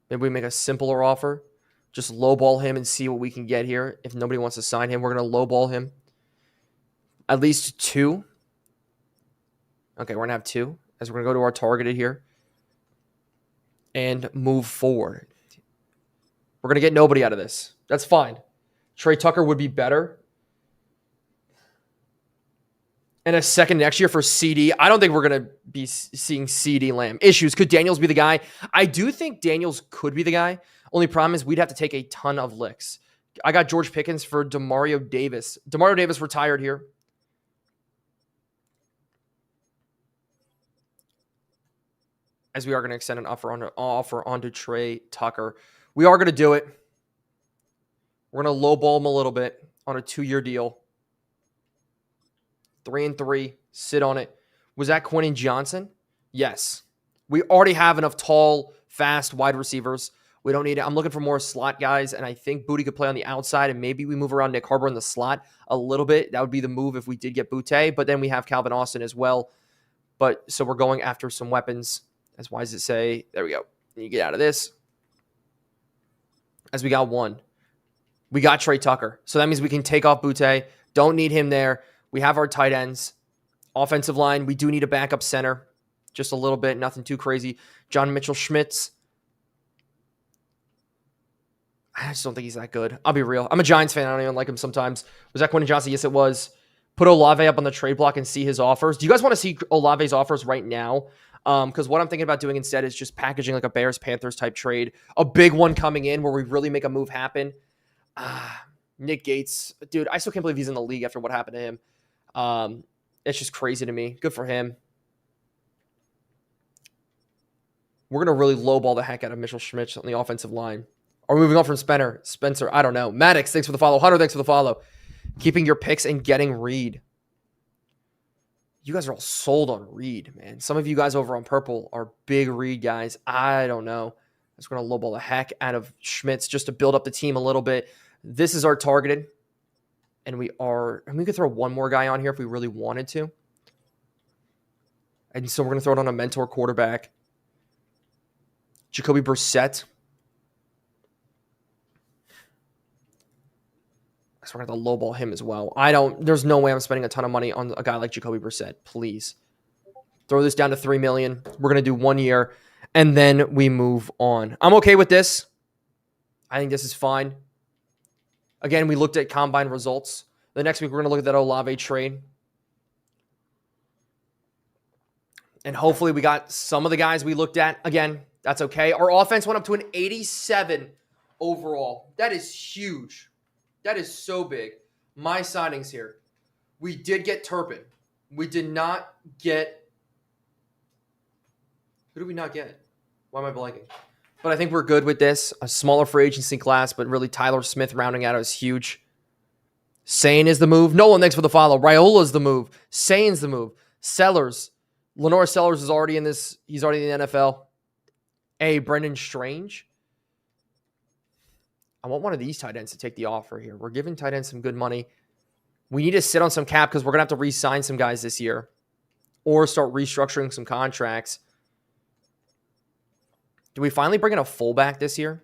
Maybe we make a simpler offer. Just lowball him and see what we can get here. If nobody wants to sign him, we're going to lowball him. At least 2. Okay, we're going to have 2. As we're going to go to our targeted here. And move forward. We're going to get nobody out of this. That's fine. Trey Tucker would be better. And a second next year for CD. I don't think we're going to be seeing CD Lamb issues. Could Daniels be the guy? I do think Daniels could be the guy. Only problem is we'd have to take a ton of licks. I got George Pickens for Demario Davis. Demario Davis retired here. As we are going to extend an offer onto Trey Tucker. We are going to do it. We're going to lowball him a little bit on a 2-year deal. 3-3. Sit on it. Was that Quentin Johnson? Yes. We already have enough tall, fast wide receivers. We don't need it. I'm looking for more slot guys, and I think Boutte could play on the outside, and maybe we move around Nick Harbor in the slot a little bit. That would be the move if we did get Boutte, but then we have Calvin Austin as well. So we're going after some weapons. As why does it say? There we go. You get out of this. As we got 1. We got Trey Tucker. So that means we can take off Boutte. Don't need him there. We have our tight ends. Offensive line, we do need a backup center. Just a little bit. Nothing too crazy. John Mitchell-Schmitz. I just don't think he's that good. I'll be real. I'm a Giants fan. I don't even like him sometimes. Was that Quentin Johnson? Yes, it was. Put Olave up on the trade block and see his offers. Do you guys want to see Olave's offers right now? Because what I'm thinking about doing instead is just packaging like a Bears-Panthers type trade. A big one coming in where we really make a move happen. Nick Gates. Dude, I still can't believe he's in the league after what happened to him. It's just crazy to me. Good for him. We're going to really lowball the heck out of Mitchell Schmitz on the offensive line. Are we moving on from Spencer? I don't know. Maddox, thanks for the follow. Hunter, thanks for the follow. Keeping your picks and getting Reed. You guys are all sold on Reed, man. Some of you guys over on Purple are big Reed guys. I don't know. I'm just going to lowball the heck out of Schmitz just to build up the team a little bit. This is our targeted. And we could throw one more guy on here if we really wanted to. And so we're going to throw it on a mentor quarterback. Jacoby Brissett. So we're going to have to lowball him as well. There's no way I'm spending a ton of money on a guy like Jacoby Brissett. Please. Throw this down to $3 million. We're going to do 1 year. And then we move on. I'm okay with this. I think this is fine. Again, we looked at combine results. The next week, we're going to look at that Olave trade. And hopefully we got some of the guys we looked at. Again, that's okay. Our offense went up to an 87 overall. That is huge. That is so big. My signings here. We did get Turpin. We did not get... Who did we not get? Why am I blanking? But I think we're good with this. A smaller free agency class, but really Tyler Smith rounding out is huge. Sane is the move. Nolan, thanks for the follow. Raiola is the move. Sane's the move. Sellers. Lenore Sellers is already in this. He's already in the NFL. Hey, Brendan Strange. I want one of these tight ends to take the offer here. We're giving tight ends some good money. We need to sit on some cap because we're going to have to re-sign some guys this year or start restructuring some contracts. Do we finally bring in a fullback this year?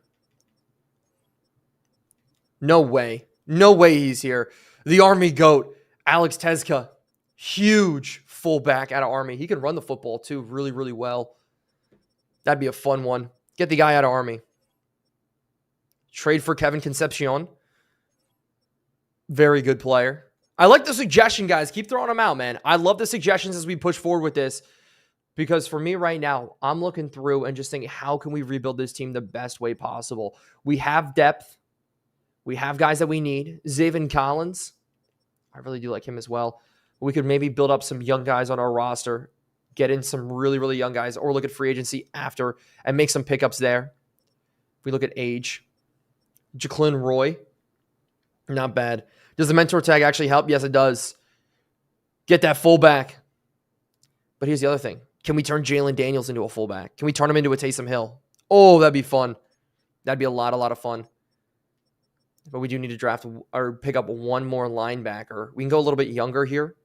No way. No way he's here. The Army GOAT, Alex Tezka. Huge fullback out of Army. He can run the football too really, really well. That'd be a fun one. Get the guy out of Army. Trade for Kevin Concepcion. Very good player. I like the suggestion, guys. Keep throwing them out, man. I love the suggestions as we push forward with this. Because for me right now, I'm looking through and just thinking, how can we rebuild this team the best way possible? We have depth. We have guys that we need. Zaven Collins. I really do like him as well. We could maybe build up some young guys on our roster. Get in some really, really young guys. Or look at free agency after and make some pickups there. If we look at age. Jacqueline Roy. Not bad. Does the mentor tag actually help? Yes, it does. Get that fullback. But here's the other thing. Can we turn Jalen Daniels into a fullback? Can we turn him into a Taysom Hill? Oh, that'd be fun. That'd be a lot of fun. But we do need to draft or pick up one more linebacker. We can go a little bit younger here.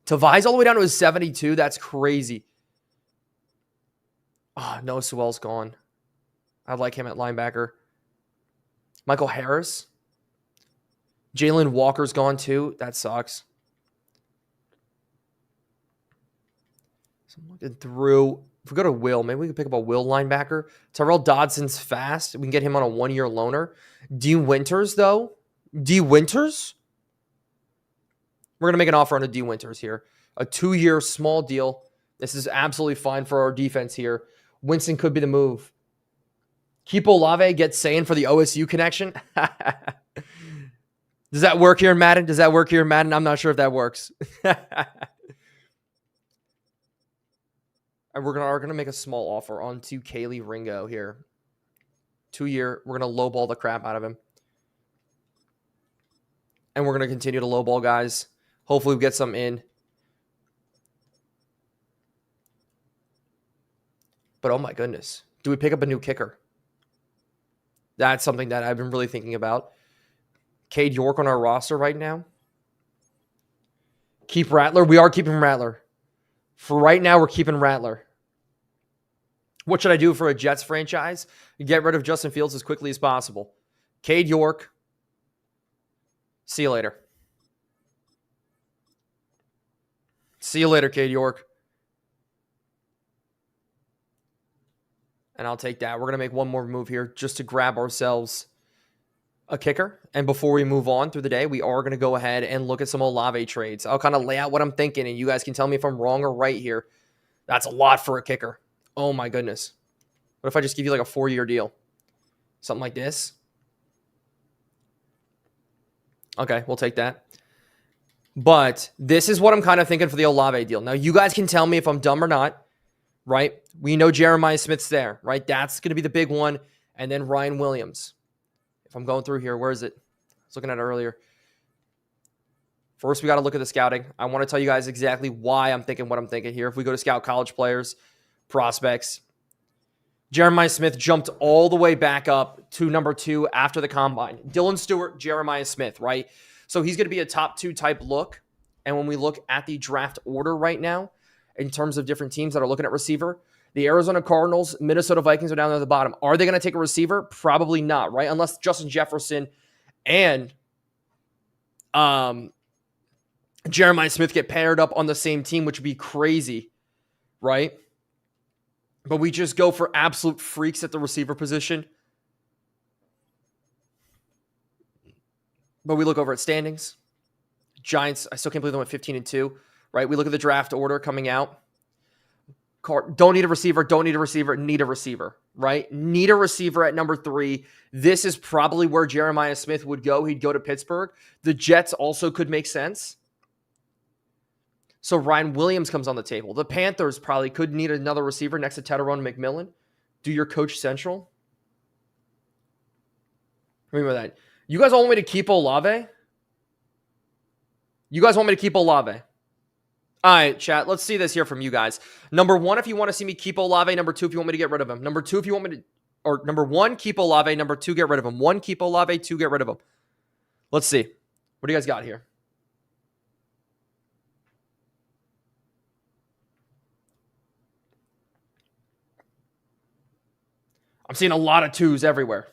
Tavai's all the way down to his 72. That's crazy. Oh, Noah Sewell's gone. I like him at linebacker. Michael Harris. Jalen Walker's gone too. That sucks. So I'm looking through. If we go to Will, maybe we can pick up a Will linebacker. Tyrell Dodson's fast. We can get him on a 1-year loaner. D. Winters, though. D. Winters? We're going to make an offer on a D. Winters here. A 2-year small deal. This is absolutely fine for our defense here. Winston could be the move. Keep Olave, get Sane for the OSU connection. Does that work here in Madden? I'm not sure if that works. And we're gonna make a small offer onto Kaylee Ringo here. 2-year. We're gonna lowball the crap out of him. And we're gonna continue to lowball guys. Hopefully we get some in. But oh my goodness. Do we pick up a new kicker? That's something that I've been really thinking about. Cade York on our roster right now. Keep Rattler. We are keeping Rattler. For right now, we're keeping Rattler. What should I do for a Jets franchise? Get rid of Justin Fields as quickly as possible. Cade York. See you later. See you later, Cade York. And I'll take that. We're going to make one more move here just to grab ourselves a kicker. And before we move on through the day, we are going to go ahead and look at some Olave trades. I'll kind of lay out what I'm thinking, and you guys can tell me if I'm wrong or right here. That's a lot for a kicker. Oh, my goodness. What if I just give you like a 4-year deal? Something like this? Okay, we'll take that. But this is what I'm kind of thinking for the Olave deal. Now, you guys can tell me if I'm dumb or not, right? We know Jeremiah Smith's there, right? That's going to be the big one. And then Ryan Williams. If I'm going through here, where is it? I was looking at it earlier. First, we got to look at the scouting. I want to tell you guys exactly why I'm thinking what I'm thinking here. If we go to scout college players, prospects, Jeremiah Smith jumped all the way back up to number 2 after the combine. Dylan Stewart, Jeremiah Smith, right? So he's going to be a top 2 type look. And when we look at the draft order right now, in terms of different teams that are looking at receiver, the Arizona Cardinals, Minnesota Vikings are down there at the bottom. Are they going to take a receiver? Probably not, right? Unless Justin Jefferson and Jeremiah Smith get paired up on the same team, which would be crazy, right? But we just go for absolute freaks at the receiver position. But we look over at standings. Giants, I still can't believe they went 15-2, right? We look at the draft order coming out. Don't need a receiver, need a receiver, right? Need a receiver at number 3. This is probably where Jeremiah Smith would go. He'd go to Pittsburgh. The Jets also could make sense. So Ryan Williams comes on the table. The Panthers probably could need another receiver next to Tedderone McMillan. Do your coach central. Remember that. You guys all want me to keep Olave? All right, chat. Let's see this here from you guys. Number 1, if you want to see me keep Olave. Number 2, if you want me to get rid of him. Number 2, if you want me to, or number 1, keep Olave. Number 2, get rid of him. 1, keep Olave. 2, get rid of him. Let's see. What do you guys got here? I'm seeing a lot of 2s everywhere.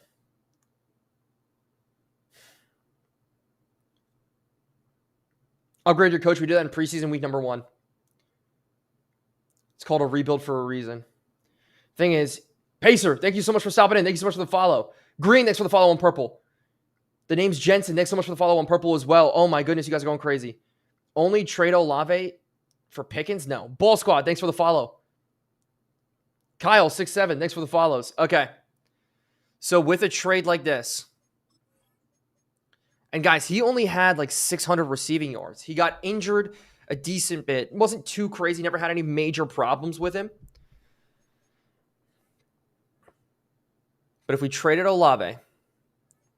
Upgrade your coach. We did that in preseason week number 1. It's called a rebuild for a reason. Thing is, Pacer, thank you so much for stopping in. Thank you so much for the follow. Green, thanks for the follow on purple. The name's Jensen. Thanks so much for the follow on purple as well. Oh my goodness, you guys are going crazy. Only trade Olave for Pickens? No. Ball Squad, thanks for the follow. Kyle67, thanks for the follows. Okay. So with a trade like this, and guys, he only had like 600 receiving yards. He got injured a decent bit. It wasn't too crazy. Never had any major problems with him. But if we traded Olave,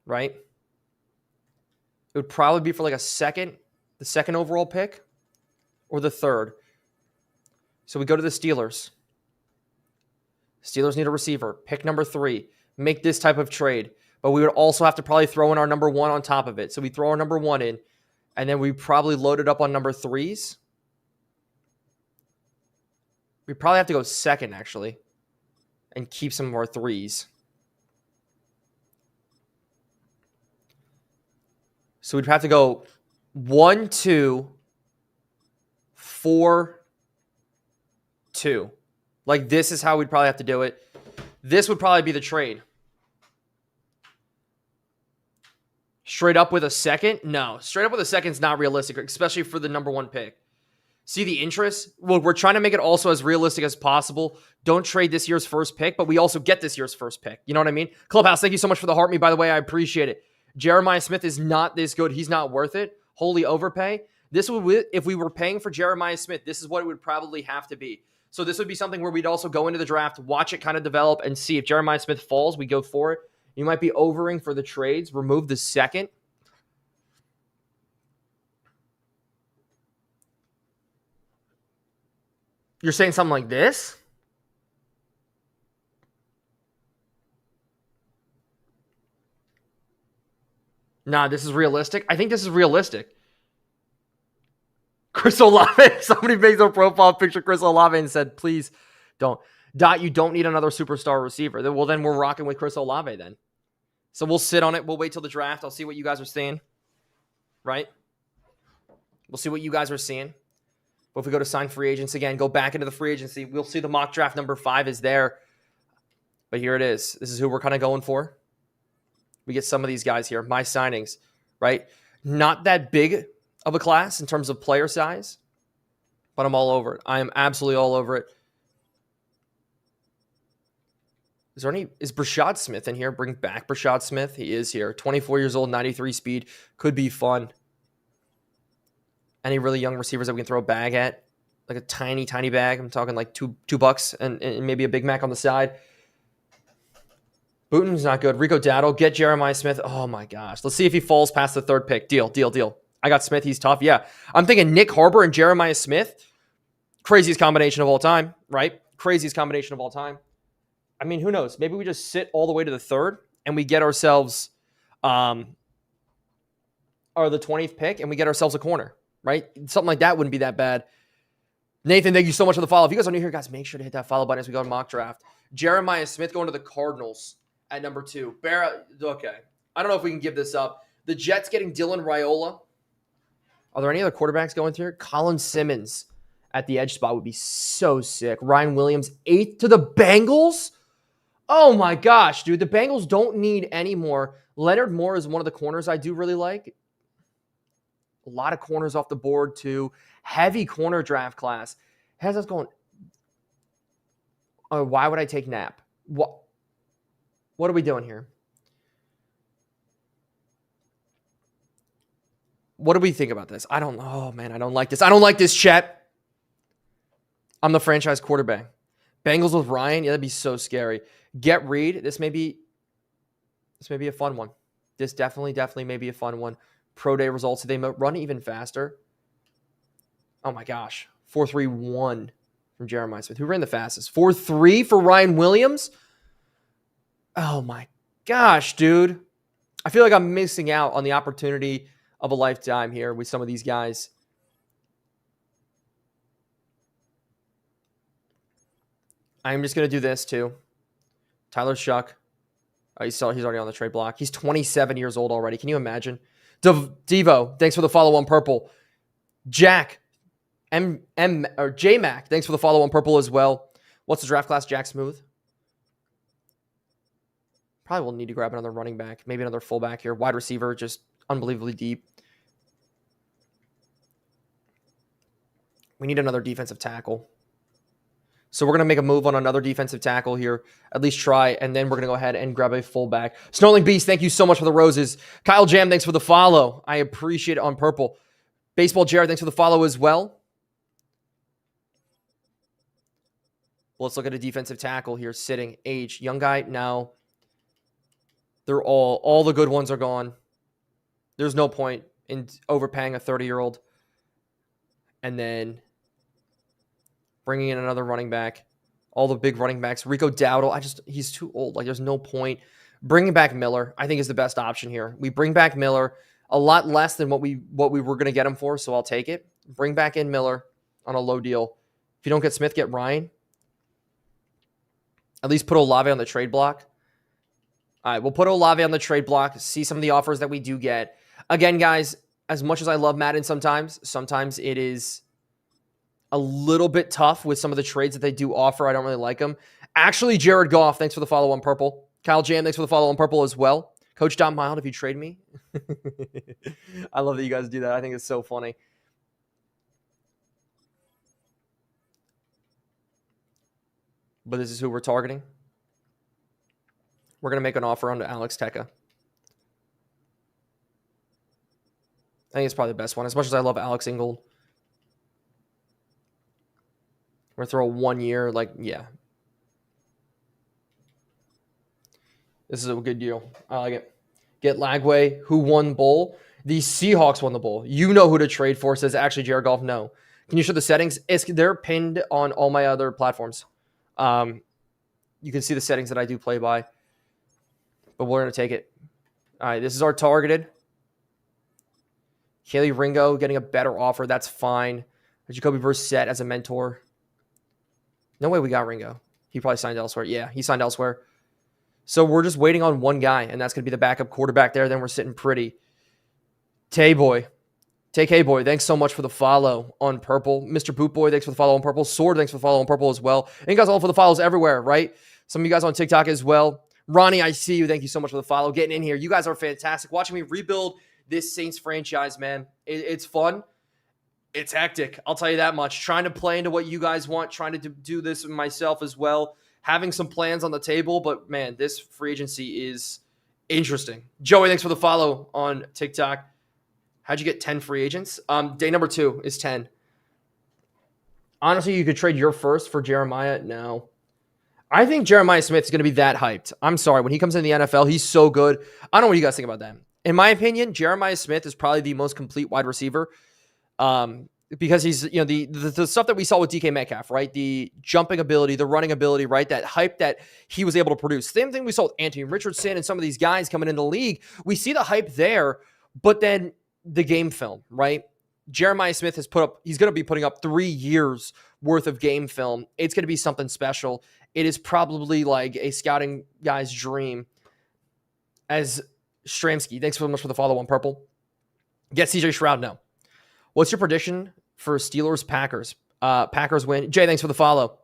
right, it would probably be for like the second overall pick. or the 3rd. So we go to the Steelers. Steelers need a receiver. Pick number 3. Make this type of trade. But we would also have to probably throw in our number 1 on top of it. So we throw our number 1 in, and then we probably load it up on number 3s. We probably have to go 2nd, actually, and keep some of our 3s. So we'd have to go 1, 2, 4, 2. Like, this is how we'd probably have to do it. This would probably be the trade. Straight up with a 2nd? No. Straight up with a 2nd is not realistic, especially for the number 1 pick. See the interest? Well, we're trying to make it also as realistic as possible. Don't trade this year's first pick, but we also get this year's first pick. You know what I mean? Clubhouse, thank you so much for the heart me, by the way. I appreciate it. Jeremiah Smith is not this good. He's not worth it. Holy overpay. This would, if we were paying for Jeremiah Smith, this is what it would probably have to be. So this would be something where we'd also go into the draft, watch it kind of develop, and see if Jeremiah Smith falls, we go for it. You might be overing for the trades. Remove the 2nd. You're saying something like this? Nah, this is realistic. I think this is realistic. Chris Olave. Somebody makes a profile picture of Chris Olave and said, please don't. Dot, you don't need another superstar receiver. Well, then we're rocking with Chris Olave then. So we'll sit on it. We'll wait till the draft. I'll see what you guys are seeing. Right? We'll see what you guys are seeing. But if we go to sign free agents again, go back into the free agency, we'll see the mock draft number 5 is there. But here it is. This is who we're kind of going for. We get some of these guys here. My signings, right? Not that big of a class in terms of player size, but I'm all over it. I am absolutely all over it. Is Brashad Smith in here? Bring back Brashad Smith. He is here. 24 years old, 93 speed. Could be fun. Any really young receivers that we can throw a bag at? Like a tiny, tiny bag. I'm talking like $2 and maybe a Big Mac on the side. Booton's not good. Rico Dowdle. Get Jeremiah Smith. Oh my gosh. Let's see if he falls past the 3rd pick. Deal. I got Smith. He's tough. Yeah. I'm thinking Nick Harbor and Jeremiah Smith. Craziest combination of all time, right? Craziest combination of all time. I mean, who knows? Maybe we just sit all the way to the 3rd and we get ourselves or the 20th pick and we get ourselves a corner, right? Something like that wouldn't be that bad. Nathan, thank you so much for the follow. If you guys are new here, guys, make sure to hit that follow button as we go to mock draft. Jeremiah Smith going to the Cardinals at number 2. Okay. I don't know if we can give this up. The Jets getting Dylan Raiola. Are there any other quarterbacks going through here? Colin Simmons at the edge spot would be so sick. Ryan Williams, 8th to the Bengals? Oh my gosh, dude. The Bengals don't need any more. Leonard Moore is one of the corners I do really like. A lot of corners off the board, too. Heavy corner draft class. Has us going, oh, why would I take Knapp? What are we doing here? What do we think about this? I don't know. Oh, man, I don't like this. I don't like this, Chet. I'm the franchise quarterback. Bengals with Ryan? Yeah, that'd be so scary. Get Reed. This may be a fun one. This definitely may be a fun one. Pro day results. They run even faster. Oh, my gosh. 4.31 from Jeremiah Smith. Who ran the fastest? 4.3 for Ryan Williams? Oh, my gosh, dude. I feel like I'm missing out on the opportunity of a lifetime here with some of these guys. I'm just going to do this, too. Tyler Shuck. Oh, he's already on the trade block. He's 27 years old already. Can you imagine? Devo, thanks for the follow on purple. Jack, J-Mac, thanks for the follow on purple as well. What's the draft class? Jack Smooth. Probably will need to grab another running back. Maybe another fullback here. Wide receiver, just unbelievably deep. We need another defensive tackle. So we're going to make a move on another defensive tackle here. At least try. And then we're going to go ahead and grab a fullback. Snarling Beast, thank you so much for the roses. Kyle Jam, thanks for the follow. I appreciate it on purple. Baseball Jared, thanks for the follow as well. Let's look at a defensive tackle here. Sitting. Age. Young guy? No. They're all the good ones are gone. There's no point in overpaying a 30-year-old. And then bringing in another running back. All the big running backs. Rico Dowdle, he's too old. Like, there's no point. Bringing back Miller, I think, is the best option here. We bring back Miller, a lot less than what we were going to get him for, so I'll take it. Bring back in Miller on a low deal. If you don't get Smith, get Ryan. At least put Olave on the trade block. All right, we'll put Olave on the trade block, see some of the offers that we do get. Again, guys, as much as I love Madden sometimes it is a little bit tough with some of the trades that they do offer. I don't really like them. Actually, Jared Goff, thanks for the follow on purple. Kyle Jam, thanks for the follow on purple as well. Coach Don Mild, if you trade me. I love that you guys do that. I think it's so funny. But this is who we're targeting. We're going to make an offer on Alex Tecca. I think it's probably the best one, as much as I love Alex Ingold. We're going to throw a 1 year, yeah. This is a good deal. I like it. Get Lagway, who won bowl. The Seahawks won the bowl. You know who to trade for, says actually Jared Goff. No. Can you show the settings? They're pinned on all my other platforms. You can see the settings that I do play by. But we're going to take it. All right, this is our targeted. Haley Ringo getting a better offer. That's fine. Jacoby Brissett as a mentor. No way we got Ringo. He probably signed elsewhere. Yeah, he signed elsewhere. So we're just waiting on one guy, and that's going to be the backup quarterback there. Then we're sitting pretty. Tay-Boy. Take Hey-Boy. Thanks so much for the follow on purple. Mr. Boot Boy, thanks for the follow on purple. Sword, thanks for the follow on purple as well. And you guys all for the follows everywhere, right? Some of you guys on TikTok as well. Ronnie, I see you. Thank you so much for the follow. Getting in here. You guys are fantastic. Watching me rebuild this Saints franchise, man. It's fun. It's hectic. I'll tell you that much. Trying to play into what you guys want. Trying to do this myself as well. Having some plans on the table. But, man, this free agency is interesting. Joey, thanks for the follow on TikTok. How'd you get 10 free agents? Day number 2 is 10. Honestly, you could trade your first for Jeremiah. No. I think Jeremiah Smith is going to be that hyped. I'm sorry. When he comes in the NFL, he's so good. I don't know what you guys think about that. In my opinion, Jeremiah Smith is probably the most complete wide receiver because he's, the stuff that we saw with DK Metcalf, right? The jumping ability, the running ability, right? That hype that he was able to produce. Same thing we saw with Anthony Richardson and some of these guys coming into the league. We see the hype there, but then the game film, right? Jeremiah Smith he's going to be putting up 3 years worth of game film. It's going to be something special. It is probably like a scouting guy's dream. As Stramsky, thanks so much for the follow on purple. Get CJ Stroud, no. What's your prediction for Steelers Packers? Packers win. Jay, thanks for the follow.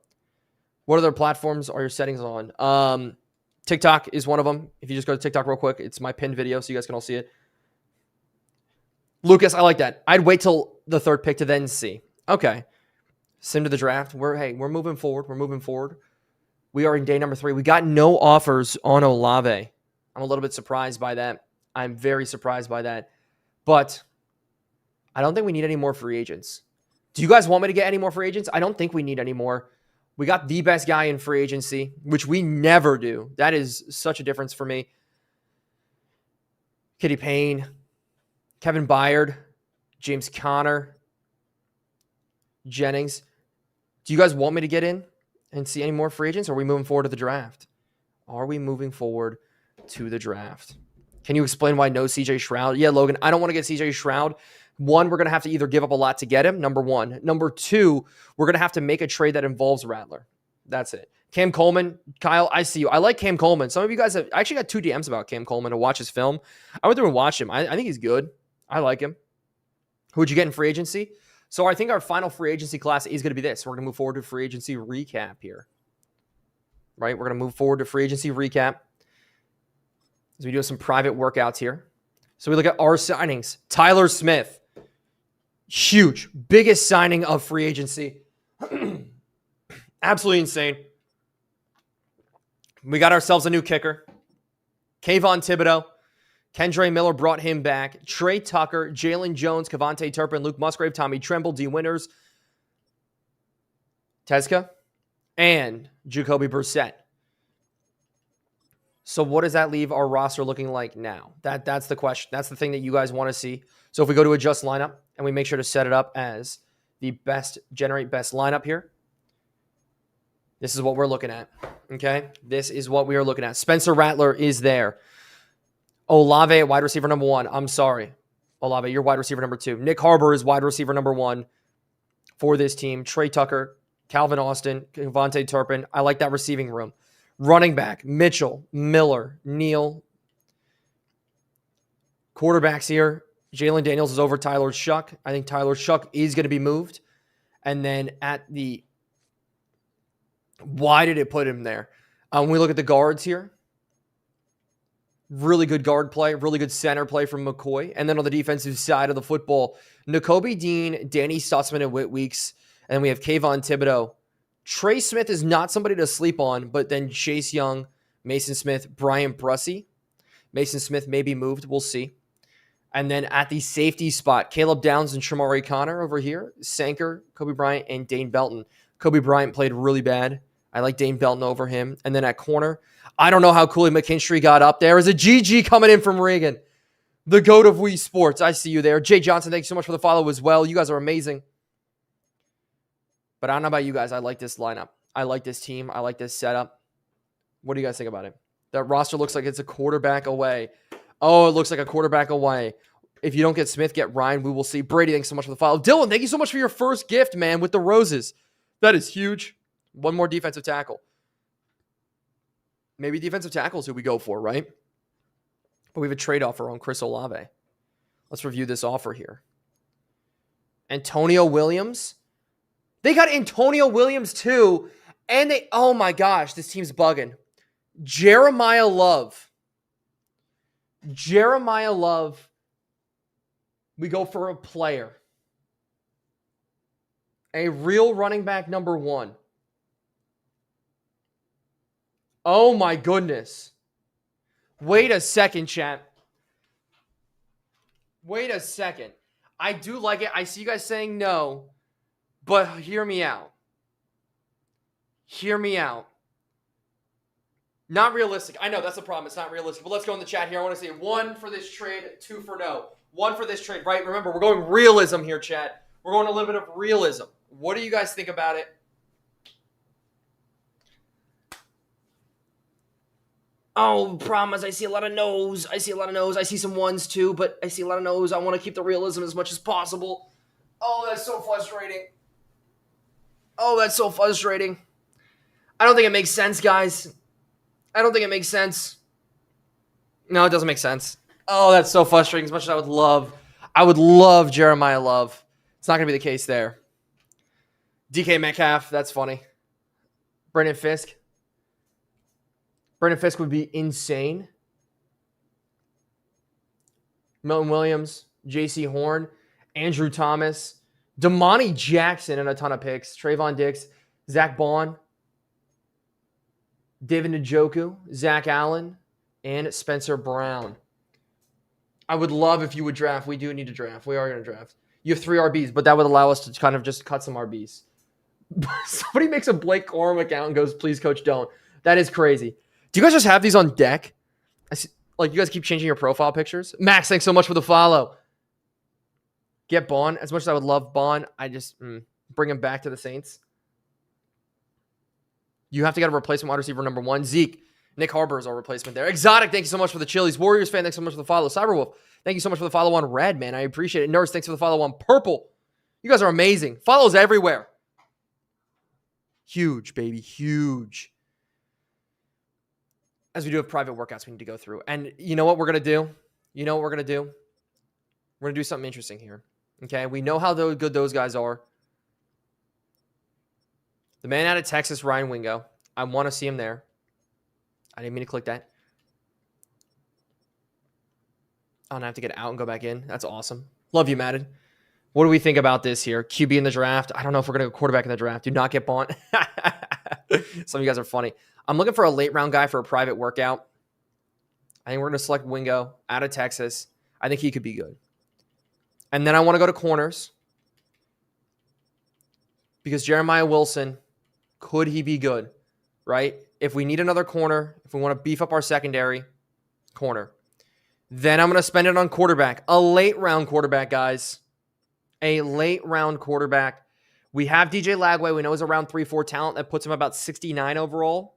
What other platforms are your settings on? TikTok is one of them. If you just go to TikTok real quick, it's my pinned video so you guys can all see it. Lucas, I like that. I'd wait till the 3rd pick to then see. Okay. Sim to the draft. We're moving forward. We're moving forward. We are in day number 3. We got no offers on Olave. I'm a little bit surprised by that. I'm very surprised by that. But I don't think we need any more free agents. Do you guys want me to get any more free agents? I don't think we need any more. We got the best guy in free agency, which we never do. That is such a difference for me. Kitty Payne. Kevin Byard, James Conner, Jennings. Do you guys want me to get in and see any more free agents? Or are we moving forward to the draft? Are we moving forward to the draft? Can you explain why no CJ Stroud? Yeah, Logan, I don't want to get CJ Stroud. 1, we're going to have to either give up a lot to get him, number 1. Number 2, we're going to have to make a trade that involves Rattler. That's it. Cam Coleman, Kyle, I see you. I like Cam Coleman. Some of you guys have I actually got 2 DMs about Cam Coleman to watch his film. I went through and watched him. I think he's good. I like him. Who would you get in free agency? So I think our final free agency class is going to be this. We're going to move forward to free agency recap here. Right? We're going to move forward to free agency recap. As we do some private workouts here. So we look at our signings. Tyler Smith. Huge. Biggest signing of free agency. Absolutely insane. We got ourselves a new kicker. Kayvon Thibodeau. Kendre Miller brought him back. Trey Tucker, Jalen Jones, Kavontae Turpin, Luke Musgrave, Tommy Tremble, D. Winters, Tezca, and Jacoby Brissett. So what does that leave our roster looking like now? That's the question. That's the thing that you guys want to see. So if we go to adjust lineup and we make sure to set it up as generate best lineup here. This is what we're looking at. Okay. This is what we are looking at. Spencer Rattler is there. Olave, wide receiver number 1. I'm sorry. Olave, you're wide receiver number 2. Nick Harbor is wide receiver number 1 for this team. Trey Tucker, Calvin Austin, Devontae Turpin. I like that receiving room. Running back, Mitchell, Miller, Neal. Quarterbacks here. Jalen Daniels is over Tyler Shuck. I think Tyler Shuck is going to be moved. And then why did it put him there? When we look at the guards here, really good guard play, really good center play from McCoy. And then on the defensive side of the football, Nakobe Dean, Danny Stutzman, and Whit Weeks. And then we have Kayvon Thibodeau. Trey Smith is not somebody to sleep on, but then Chase Young, Mason Smith, Brian Brussey. Mason Smith may be moved. We'll see. And then at the safety spot, Caleb Downs and Shamari Connor over here. Sanker, Kobe Bryant, and Dane Belton. Kobe Bryant played really bad. I like Dane Belton over him. And then at corner, I don't know how Cooley McKinstry got up there. Is a GG coming in from Reagan. The GOAT of Wii Sports. I see you there. Jay Johnson, thank you so much for the follow as well. You guys are amazing. But I don't know about you guys. I like this lineup. I like this team. I like this setup. What do you guys think about it? That roster looks like it's a quarterback away. Oh, it looks like a quarterback away. If you don't get Smith, get Ryan. We will see. Brady, thanks so much for the follow. Dylan, thank you so much for your first gift, man, with the roses. That is huge. One more defensive tackle. Maybe defensive tackle is who we go for, right? But we have a trade offer on Chris Olave. Let's review this offer here. Antonio Williams. They got Antonio Williams too. And oh my gosh, this team's bugging. Jeremiah Love. We go for a player. A real running back number 1. Oh my goodness. Wait a second, chat. Wait a second. I do like it. I see you guys saying no, but hear me out. Hear me out. Not realistic. I know that's the problem. It's not realistic. But let's go in the chat here. I want to say 1 for this trade, 2 for no. 1 for this trade, right? Remember, we're going realism here, chat. We're going a little bit of realism. What do you guys think about it? Oh, problem is I see a lot of no's. I see some 1s too, but I see a lot of no's. I want to keep the realism as much as possible. Oh, that's so frustrating. I don't think it makes sense, guys. I don't think it makes sense. No, it doesn't make sense. Oh, that's so frustrating. As much as I would love Jeremiah Love. It's not going to be the case there. DK Metcalf, that's funny. Brendan Fisk would be insane. Milton Williams, J.C. Horn, Andrew Thomas, Damani Jackson, and a ton of picks. Trayvon Diggs, Zach Bond, David Njoku, Zach Allen, and Spencer Brown. I would love if you would draft. We do need to draft. We are going to draft. You have 3 RBs, but that would allow us to kind of just cut some RBs. Somebody makes a Blake Corum account and goes, please, coach, don't. That is crazy. Do you guys just have these on deck? I see, like, you guys keep changing your profile pictures? Max, thanks so much for the follow. Get Bond. As much as I would love Bond, I just bring him back to the Saints. You have to get a replacement wide receiver number 1. Zeke. Nick Harbor is our replacement there. Exotic, thank you so much for the Chili's. Warriors fan, thanks so much for the follow. Cyberwolf, thank you so much for the follow on red, man. I appreciate it. Nurse, thanks for the follow on purple. You guys are amazing. Follows everywhere. Huge, baby. Huge. As we do have private workouts we need to go through. And you know what we're going to do? We're going to do something interesting here. Okay? We know how good those guys are. The man out of Texas, Ryan Wingo. I want to see him there. I didn't mean to click that. I'm going to have to get out and go back in. That's awesome. Love you, Madden. What do we think about this here? QB in the draft. I don't know if we're going to go quarterback in the draft. Do not get Bont. Some of you guys are funny. I'm looking for a late round guy for a private workout. I think we're going to select Wingo out of Texas. I think he could be good. And then I want to go to corners. Because Jeremiah Wilson, could he be good? Right? If we need another corner, if we want to beef up our secondary, corner. Then I'm going to spend it on quarterback. A late round quarterback, guys. A late round quarterback. We have DJ Lagway. We know he's around 3-4 talent. That puts him about 69 overall.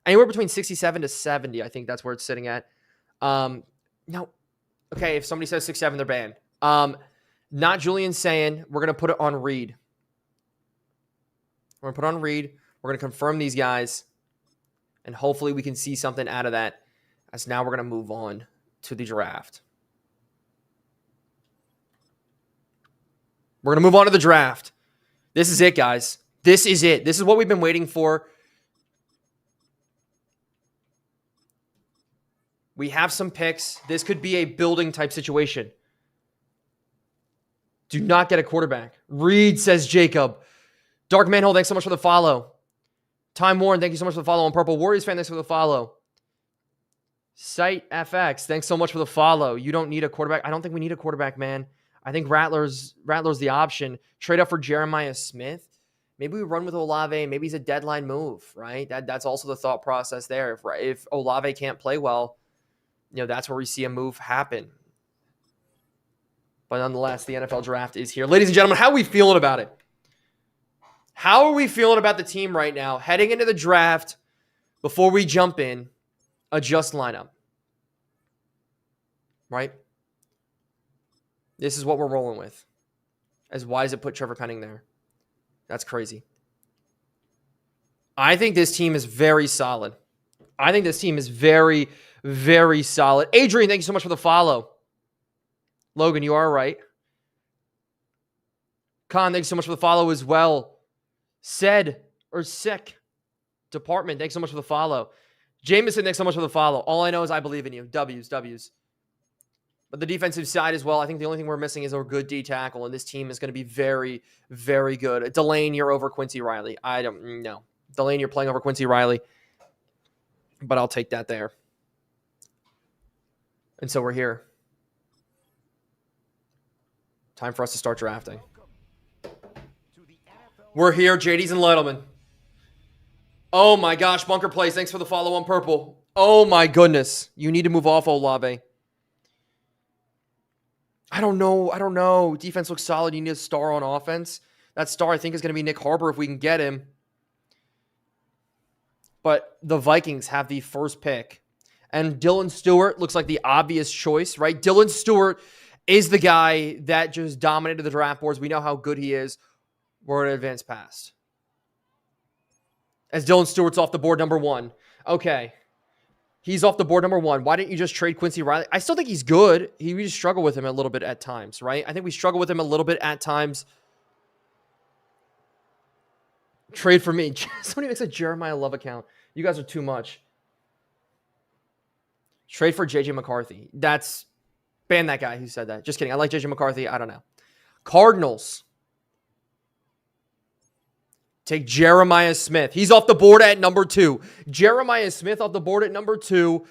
Anywhere between 67 to 70, I think that's where it's sitting at. No. Okay, if somebody says 6-7, they're banned. Not Julian saying. We're going to put it on Reed. We're going to put it on Reed. We're going to confirm these guys. And hopefully we can see something out of that. As now we're going to move on to the draft. We're going to move on to the draft. This is it, guys. This is it. This is what we've been waiting for. We have some picks. This could be a building type situation. Do not get a quarterback. Reed, says Jacob. Dark Manhole, thanks so much for the follow. Time Warren, thank you so much for the follow. On Purple Warriors fan, thanks for the follow. Sight FX, thanks so much for the follow. You don't need a quarterback. I don't think we need a quarterback, man. I think Rattler's the option. Trade up for Jeremiah Smith. Maybe we run with Olave. Maybe he's a deadline move, right? That's also the thought process there. If Olave can't play well, that's where we see a move happen. But nonetheless, the NFL draft is here. Ladies and gentlemen, how are we feeling about it? How are we feeling about the team right now? Heading into the draft, before we jump in, adjust lineup. Right? This is what we're rolling with. As why does it put Trevor Penning there? That's crazy. I think this team is very solid. I think this team is very, very solid. Adrian, thank you so much for the follow. Logan, you are right. Khan, thanks so much for the follow as well. Sick Department, thanks so much for the follow. Jameson, thanks so much for the follow. All I know is I believe in you. W's. But the defensive side as well, I think the only thing we're missing is a good D tackle, and this team is going to be very, very good. Delane, you're over Quincy Riley. I don't know. Delane, you're playing over Quincy Riley. But I'll take that there. And so we're here. Time for us to start drafting. We're here, JD's and Lettleman. Oh my gosh, Bunker Plays, thanks for the follow on Purple. Oh my goodness. You need to move off Olave. I don't know. Defense looks solid. You need a star on offense. That star, I think, is going to be Nick Harbor if we can get him. But the Vikings have the first pick. And Dylan Stewart looks like the obvious choice, right? Dylan Stewart is the guy that just dominated the draft boards. We know how good he is. We're at advanced past. As Dylan Stewart's off the board number 1. Okay. He's off the board number 1. Why didn't you just trade Quincy Riley? I still think he's good. We just struggle with him a little bit at times, right? I think we struggle with him a little bit at times. Trade for me. Somebody makes a Jeremiah Love account. You guys are too much. Trade for JJ McCarthy. Ban that guy who said that. Just kidding. I like JJ McCarthy. I don't know. Cardinals. Take Jeremiah Smith. He's off the board at number 2. Jeremiah Smith off the board at number 2.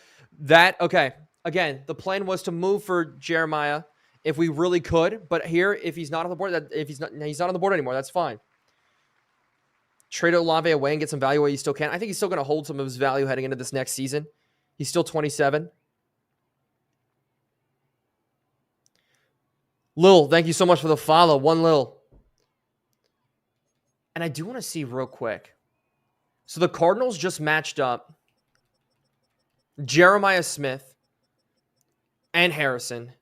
Okay. Again, the plan was to move for Jeremiah if we really could. But here, if he's not on the board, he's not on the board anymore. That's fine. Trade Olave away and get some value where you still can. I think he's still going to hold some of his value heading into this next season. He's still 27. Lil, thank you so much for the follow. One Lil. And I do want to see real quick. So the Cardinals just matched up Jeremiah Smith and Harrison,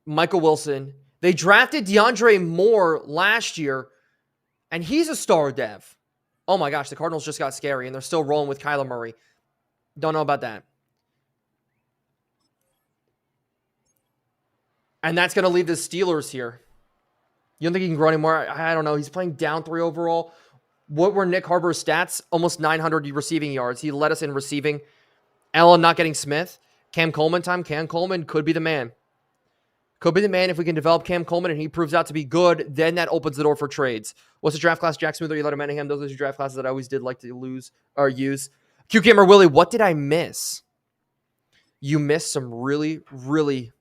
Michael Wilson. They drafted DeAndre Moore last year, and he's a star dev. Oh my gosh, the Cardinals just got scary, and they're still rolling with Kyler Murray. Don't know about that. And that's going to leave the Steelers here. You don't think he can grow anymore? I don't know. He's playing down 3 overall. What were Nick Harbor's stats? Almost 900 receiving yards. He led us in receiving. Allen not getting Smith. Cam Coleman time. Cam Coleman could be the man. Could be the man if we can develop Cam Coleman and he proves out to be good. Then that opens the door for trades. What's the draft class? Jack Smith or Eli Manningham? Those are the draft classes that I always did like to use. Q Gamer Willie, what did I miss? You missed some really, really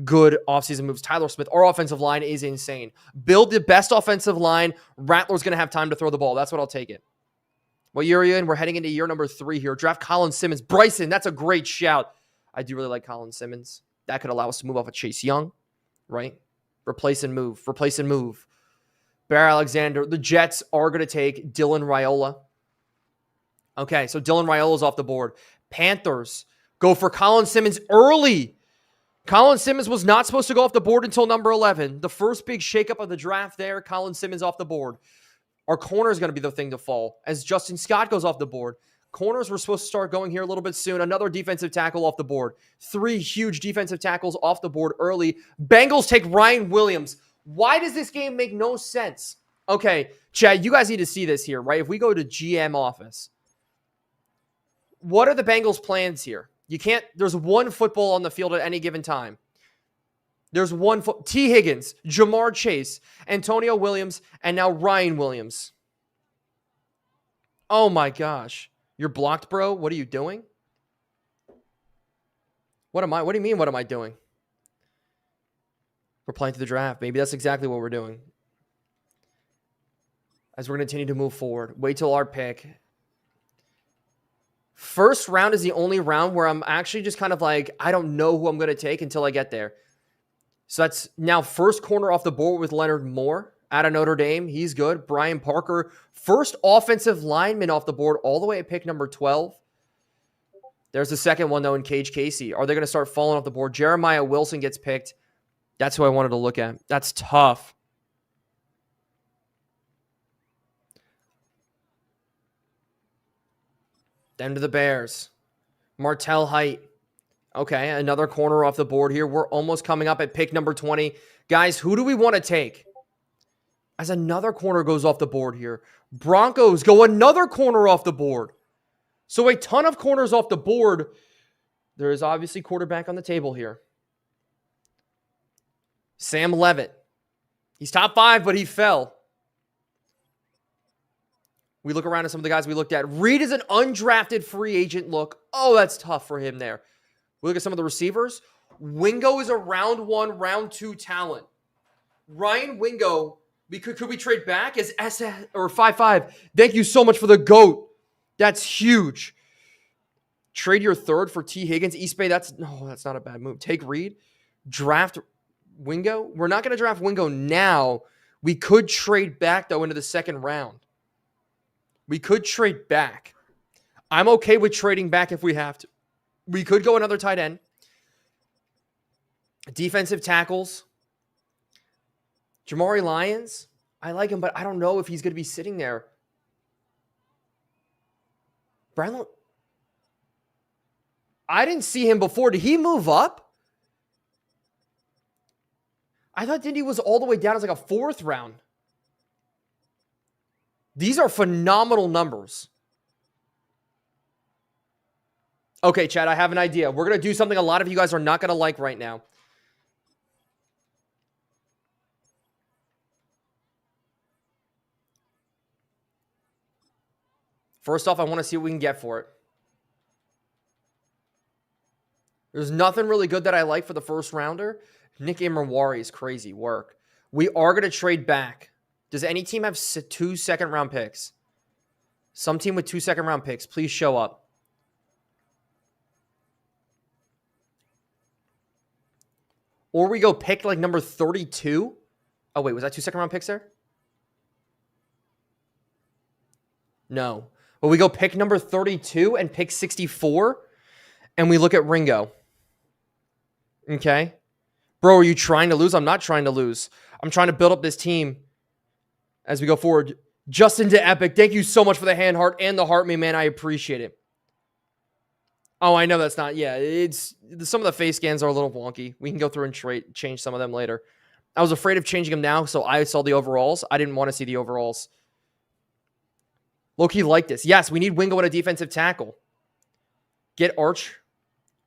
good offseason moves. Tyler Smith, our offensive line is insane. Build the best offensive line. Rattler's going to have time to throw the ball. That's what I'll take it. What year are you in? We're heading into year number 3 here. Draft Colin Simmons. Bryson, that's a great shout. I do really like Colin Simmons. That could allow us to move off of Chase Young, right? Replace and move. Bear Alexander. The Jets are going to take Dylan Raiola. Okay, so Dylan Raiola's off the board. Panthers go for Colin Simmons early. Colin Simmons was not supposed to go off the board until number 11. The first big shakeup of the draft there, Colin Simmons off the board. Our corner is going to be the thing to fall as Justin Scott goes off the board. Corners were supposed to start going here a little bit soon. Another defensive tackle off the board. 3 huge defensive tackles off the board early. Bengals take Ryan Williams. Why does this game make no sense? Okay, Chad, you guys need to see this here, right? If we go to GM office, what are the Bengals' plans here? There's one football on the field at any given time. There's T. Higgins, Jamar Chase, Antonio Williams, and now Ryan Williams. Oh my gosh. You're blocked, bro? What are you doing? What do you mean, what am I doing? We're playing through the draft. Maybe that's exactly what we're doing. As we're going to continue to move forward. Wait till our pick. First round is the only round where I'm actually just kind of like, I don't know who I'm going to take until I get there. So that's now first corner off the board with Leonard Moore out of Notre Dame. He's good. Brian Parker, first offensive lineman off the board all the way at pick number 12. There's the second one, though, in Cage Casey. Are they going to start falling off the board? Jeremiah Wilson gets picked. That's who I wanted to look at. That's tough. Then to the Bears. Martell Height. Okay, another corner off the board here. We're almost coming up at pick number 20. Guys, who do we want to take? As another corner goes off the board here. Broncos go another corner off the board. So a ton of corners off the board. There is obviously quarterback on the table here. Sam Levitt. He's top 5, but he fell. We look around at some of the guys we looked at. Reed is an undrafted free agent look. Oh, that's tough for him there. We look at some of the receivers. Wingo is a round 1, round 2 talent. Ryan Wingo, could we trade back as 5-5? Thank you so much for the GOAT. That's huge. Trade your third for T. Higgins. East Bay, that's not a bad move. Take Reed. Draft Wingo. We're not going to draft Wingo now. We could trade back, though, into the second round. We could trade back. I'm okay with trading back if we have to. We could go another tight end. Defensive tackles. Jamari Lyons. I like him, but I don't know if he's going to be sitting there. Brandon. I didn't see him before. Did he move up? I thought Dindy was all the way down as like a 4th round. These are phenomenal numbers. Okay, Chad, I have an idea. We're going to do something a lot of you guys are not going to like right now. First off, I want to see what we can get for it. There's nothing really good that I like for the first rounder. Nick Imrawari is crazy work. We are going to trade back. Does any team have 2 second-round picks? Some team with 2 second-round picks, please show up. Or we go pick like number 32. Oh, wait, was that 2 second-round picks there? No. But we go pick number 32 and pick 64, and we look at Ringo. Okay? Bro, are you trying to lose? I'm not trying to lose. I'm trying to build up this team as we go forward. Justin to Epic, thank you so much for the hand heart and the heart me, man. I appreciate it. Oh, I know that's not. Yeah, it's some of the face scans are a little wonky. We can go through and change some of them later. I was afraid of changing them now, so I saw the overalls. I didn't want to see the overalls. Low-key like this. Yes, we need Wingo and a defensive tackle. Get Arch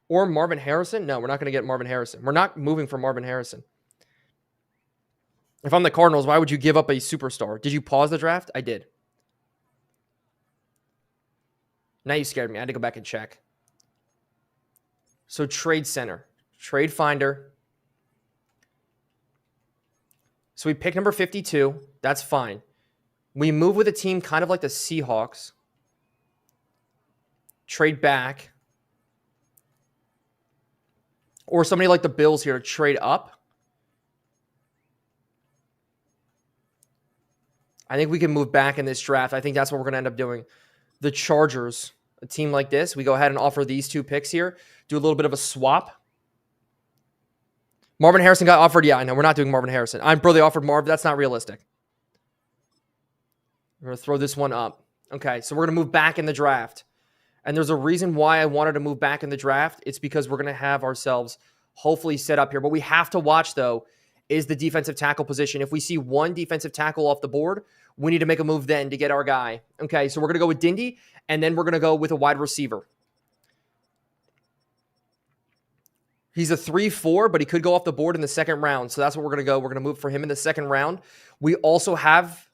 or Marvin Harrison? No, we're not going to get Marvin Harrison. We're not moving for Marvin Harrison. If I'm the Cardinals, why would you give up a superstar? Did you pause the draft? I did. Now you scared me. I had to go back and check. So trade center. Trade finder. So we pick number 52. That's fine. We move with a team kind of like the Seahawks. Trade back. Or somebody like the Bills here to trade up. I think we can move back in this draft. I think that's what we're going to end up doing. The Chargers, a team like this, we go ahead and offer these 2 picks here, do a little bit of a swap. Marvin Harrison got offered. Yeah, I know. We're not doing Marvin Harrison. Bro, they offered Marv. That's not realistic. We're going to throw this one up. Okay, so we're going to move back in the draft. And there's a reason why I wanted to move back in the draft. It's because we're going to have ourselves hopefully set up here. What we have to watch, though, is the defensive tackle position. If we see one defensive tackle off the board, we need to make a move then to get our guy. Okay, so we're going to go with Dindy, and then we're going to go with a wide receiver. He's a 3-4, but he could go off the board in the second round. So that's what we're going to go. We're going to move for him in the second round. We also have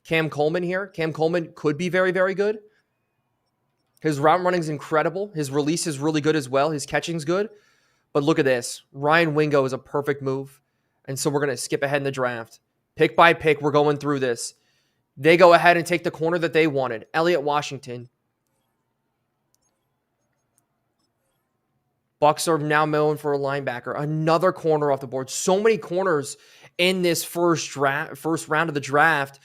Cam Coleman here. Cam Coleman could be very, very good. His route running is incredible. His release is really good as well. His catching's good. But look at this. Ryan Wingo is a perfect move. And so we're going to skip ahead in the draft. Pick by pick, we're going through this. They go ahead and take the corner that they wanted. Elliott Washington. Bucks are now known for a linebacker. Another corner off the board. So many corners in this first round of the draft.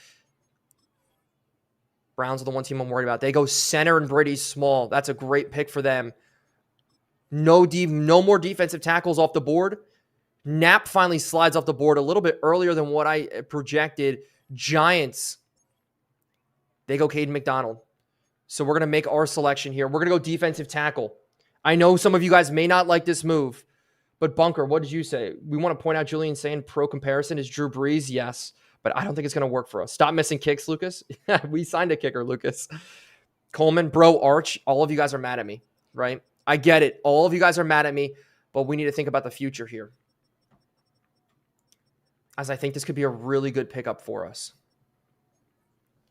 Browns are the one team I'm worried about. They go center and Brady Small. That's a great pick for them. No more defensive tackles off the board. Knapp finally slides off the board a little bit earlier than what I projected. Giants. They go Caden McDonald. So we're going to make our selection here. We're going to go defensive tackle. I know some of you guys may not like this move, but Bunker, what did you say? We want to point out Julian saying pro comparison is Drew Brees. Yes, but I don't think it's going to work for us. Stop missing kicks, Lucas. We signed a kicker, Lucas. Coleman, bro, Arch, all of you guys are mad at me, right? I get it. All of you guys are mad at me, but we need to think about the future here. As I think this could be a really good pickup for us.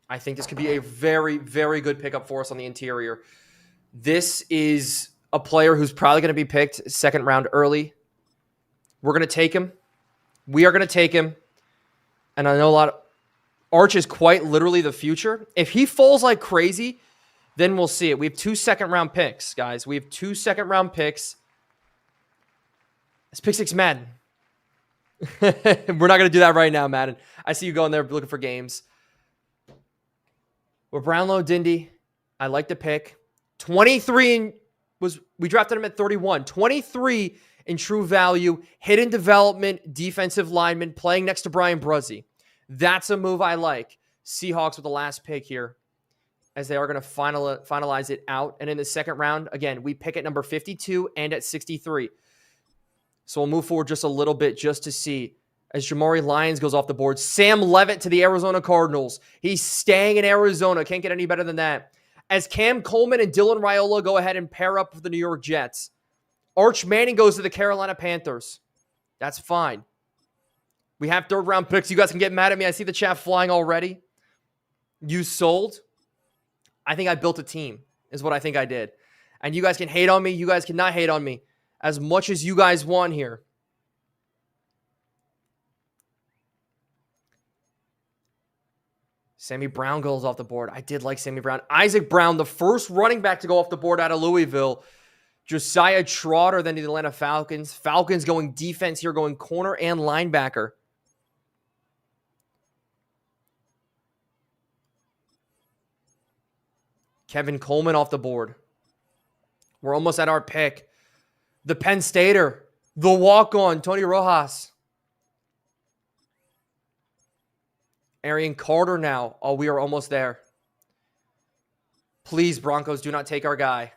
I think this could be a very, very good pickup for us on the interior. This is a player who's probably going to be picked second round early. We're going to take him. We are going to take him. And I know a lot of Arch is quite literally the future. If he falls like crazy, then we'll see it. We have 2 second-round picks, guys. We have 2 second-round picks. It's pick 6 Madden. We're not going to do that right now, Madden. I see you going there looking for games. We're Brownlow, Dindy. I like the pick. 23 we drafted him at 31. 23 in true value. Hidden development, defensive lineman, playing next to Brian Bruzzi. That's a move I like. Seahawks with the last pick here, as they are going to finalize it out. And in the second round, again, we pick at number 52 and at 63. So we'll move forward just a little bit just to see. As Jamari Lyons goes off the board, Sam Levitt to the Arizona Cardinals. He's staying in Arizona. Can't get any better than that. As Cam Coleman and Dylan Raiola go ahead and pair up with the New York Jets. Arch Manning goes to the Carolina Panthers. That's fine. We have third-round picks. You guys can get mad at me. I see the chat flying already. You sold. I think I built a team, is what I think I did. And you guys can hate on me. You guys cannot hate on me as much as you guys want here. Sammy Brown goes off the board. I did like Sammy Brown. Isaac Brown, the first running back to go off the board out of Louisville. Josiah Trotter, then the Atlanta Falcons. Falcons going defense here, going corner and linebacker. Kevin Coleman off the board. We're almost at our pick. The Penn Stater, the walk-on, Tony Rojas. Arian Carter now. Oh, we are almost there. Please, Broncos, do not take our guy.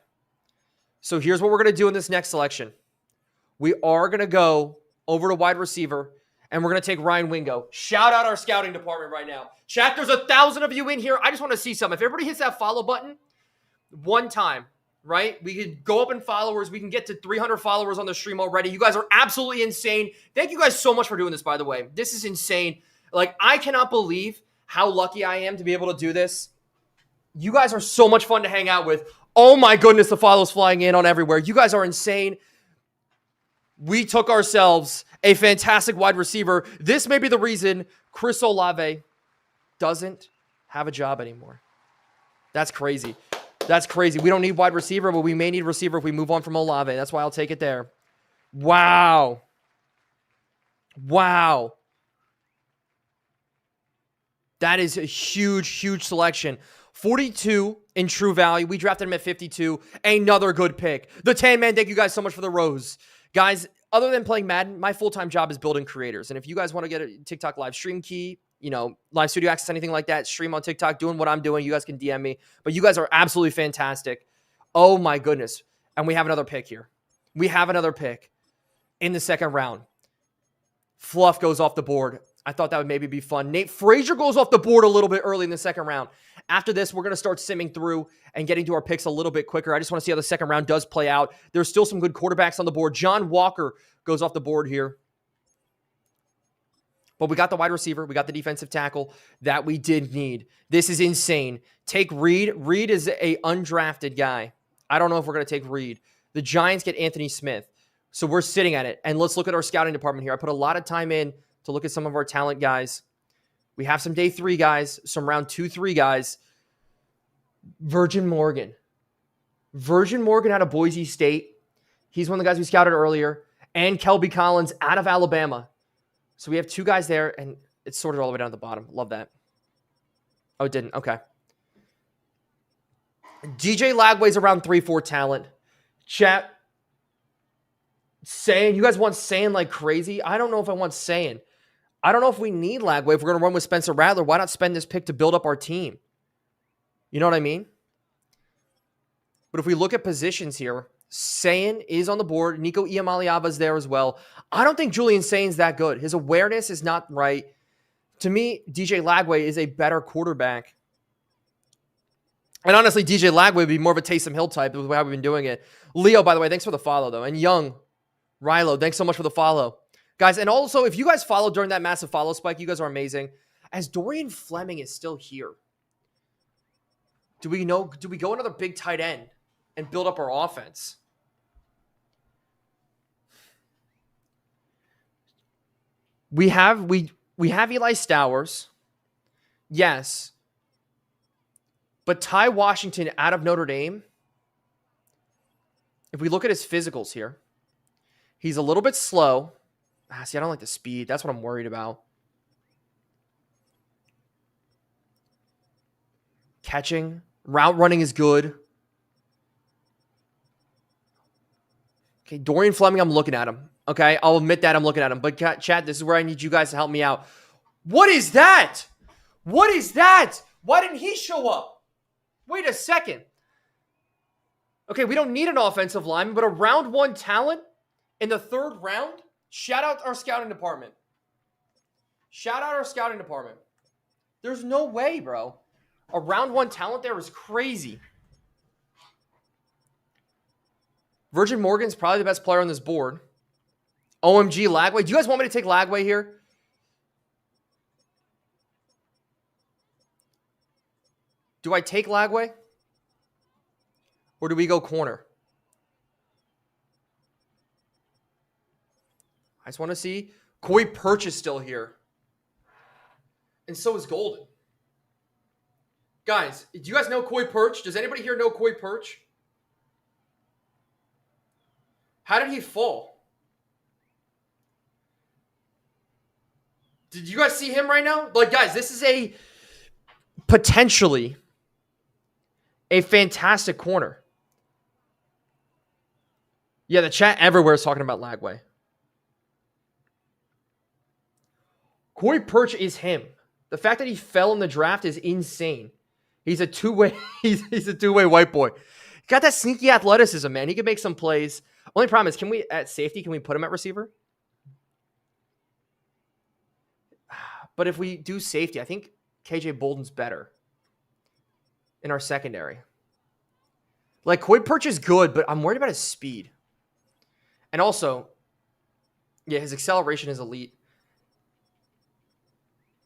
So here's what we're going to do in this next selection. We are going to go over to wide receiver, and we're going to take Ryan Wingo. Shout out our scouting department right now. Chat, there's 1,000 of you in here. I just want to see something. If everybody hits that follow button one time, right? We could go up in followers. We can get to 300 followers on the stream already. You guys are absolutely insane. Thank you guys so much for doing this, by the way. This is insane. Like, I cannot believe how lucky I am to be able to do this. You guys are so much fun to hang out with. Oh my goodness, the follows flying in on everywhere. You guys are insane. We took ourselves a fantastic wide receiver. This may be the reason Chris Olave doesn't have a job anymore. That's crazy. That's crazy. We don't need wide receiver, but we may need receiver if we move on from Olave. That's why I'll take it there. Wow. Wow. That is a huge, huge selection. 42 in true value. We drafted him at 52. Another good pick. The Tan Man, thank you guys so much for the rose. Guys, other than playing Madden, my full-time job is building creators. And if you guys want to get a TikTok live stream key, live studio access, anything like that, stream on TikTok, doing what I'm doing, you guys can DM me. But you guys are absolutely fantastic. Oh my goodness. And we have another pick here. We have another pick in the second round. Fluff goes off the board. I thought that would maybe be fun. Nate Frazier goes off the board a little bit early in the second round. After this, we're going to start simming through and getting to our picks a little bit quicker. I just want to see how the second round does play out. There's still some good quarterbacks on the board. John Walker goes off the board here. But we got the wide receiver. We got the defensive tackle that we did need. This is insane. Take Reed. Reed is a undrafted guy. I don't know if we're going to take Reed. The Giants get Anthony Smith. So we're sitting at it. And let's look at our scouting department here. I put a lot of time in to look at some of our talent guys. We have some day 3 guys, some round 2, 3 guys. Virgin Morgan. Virgin Morgan out of Boise State. He's one of the guys we scouted earlier. And Kelby Collins out of Alabama. So we have 2 guys there, and it's sorted all the way down at the bottom. Love that. Oh, it didn't. Okay. DJ Lagway's around 3-4 talent. Chat. Saying, you guys want saying like crazy? I don't know if I want saying. I don't know if we need Lagway. If we're going to run with Spencer Rattler, why not spend this pick to build up our team? You know what I mean? But if we look at positions here, Sayin is on the board. Nico Iamaleava's there as well. I don't think Julian Sain's that good. His awareness is not right. To me, DJ Lagway is a better quarterback. And honestly, DJ Lagway would be more of a Taysom Hill type with how we've been doing it. Leo, by the way, thanks for the follow, though. And Young, Rilo, thanks so much for the follow. Guys, and also, if you guys followed during that massive follow spike, you guys are amazing. As Dorian Fleming is still here, do we go another big tight end and build up our offense? We have Eli Stowers. Yes. But Ty Washington out of Notre Dame, if we look at his physicals here, he's a little bit slow. See, I don't like the speed. That's what I'm worried about. Catching. Route running is good. Okay, Dorian Fleming, I'm looking at him. Okay, I'll admit that I'm looking at him. But chat, this is where I need you guys to help me out. What is that? What is that? Why didn't he show up? Wait a second. Okay, we don't need an offensive lineman, but a round 1 talent in the 3rd round? Shout out our scouting department. Shout out our scouting department. There's no way, bro. A round 1 talent there is crazy. Virgin Morgan's probably the best player on this board. OMG, Lagway. Do you guys want me to take Lagway here? Do I take Lagway? Or do we go corner? I just want to see. Koi Perch is still here. And so is Golden. Guys, do you guys know Koi Perch? Does anybody here know Koi Perch? How did he fall? Did you guys see him right now? Like, guys, this is a potentially a fantastic corner. Yeah, the chat everywhere is talking about Lagway. Corey Perch is him. The fact that he fell in the draft is insane. He's a two-way. He's a two-way white boy. Got that sneaky athleticism, man. He can make some plays. Only problem is, can we at safety? Can we put him at receiver? But if we do safety, I think KJ Bolden's better in our secondary. Like, Coy Perch is good, but I'm worried about his speed. And also, yeah, his acceleration is elite.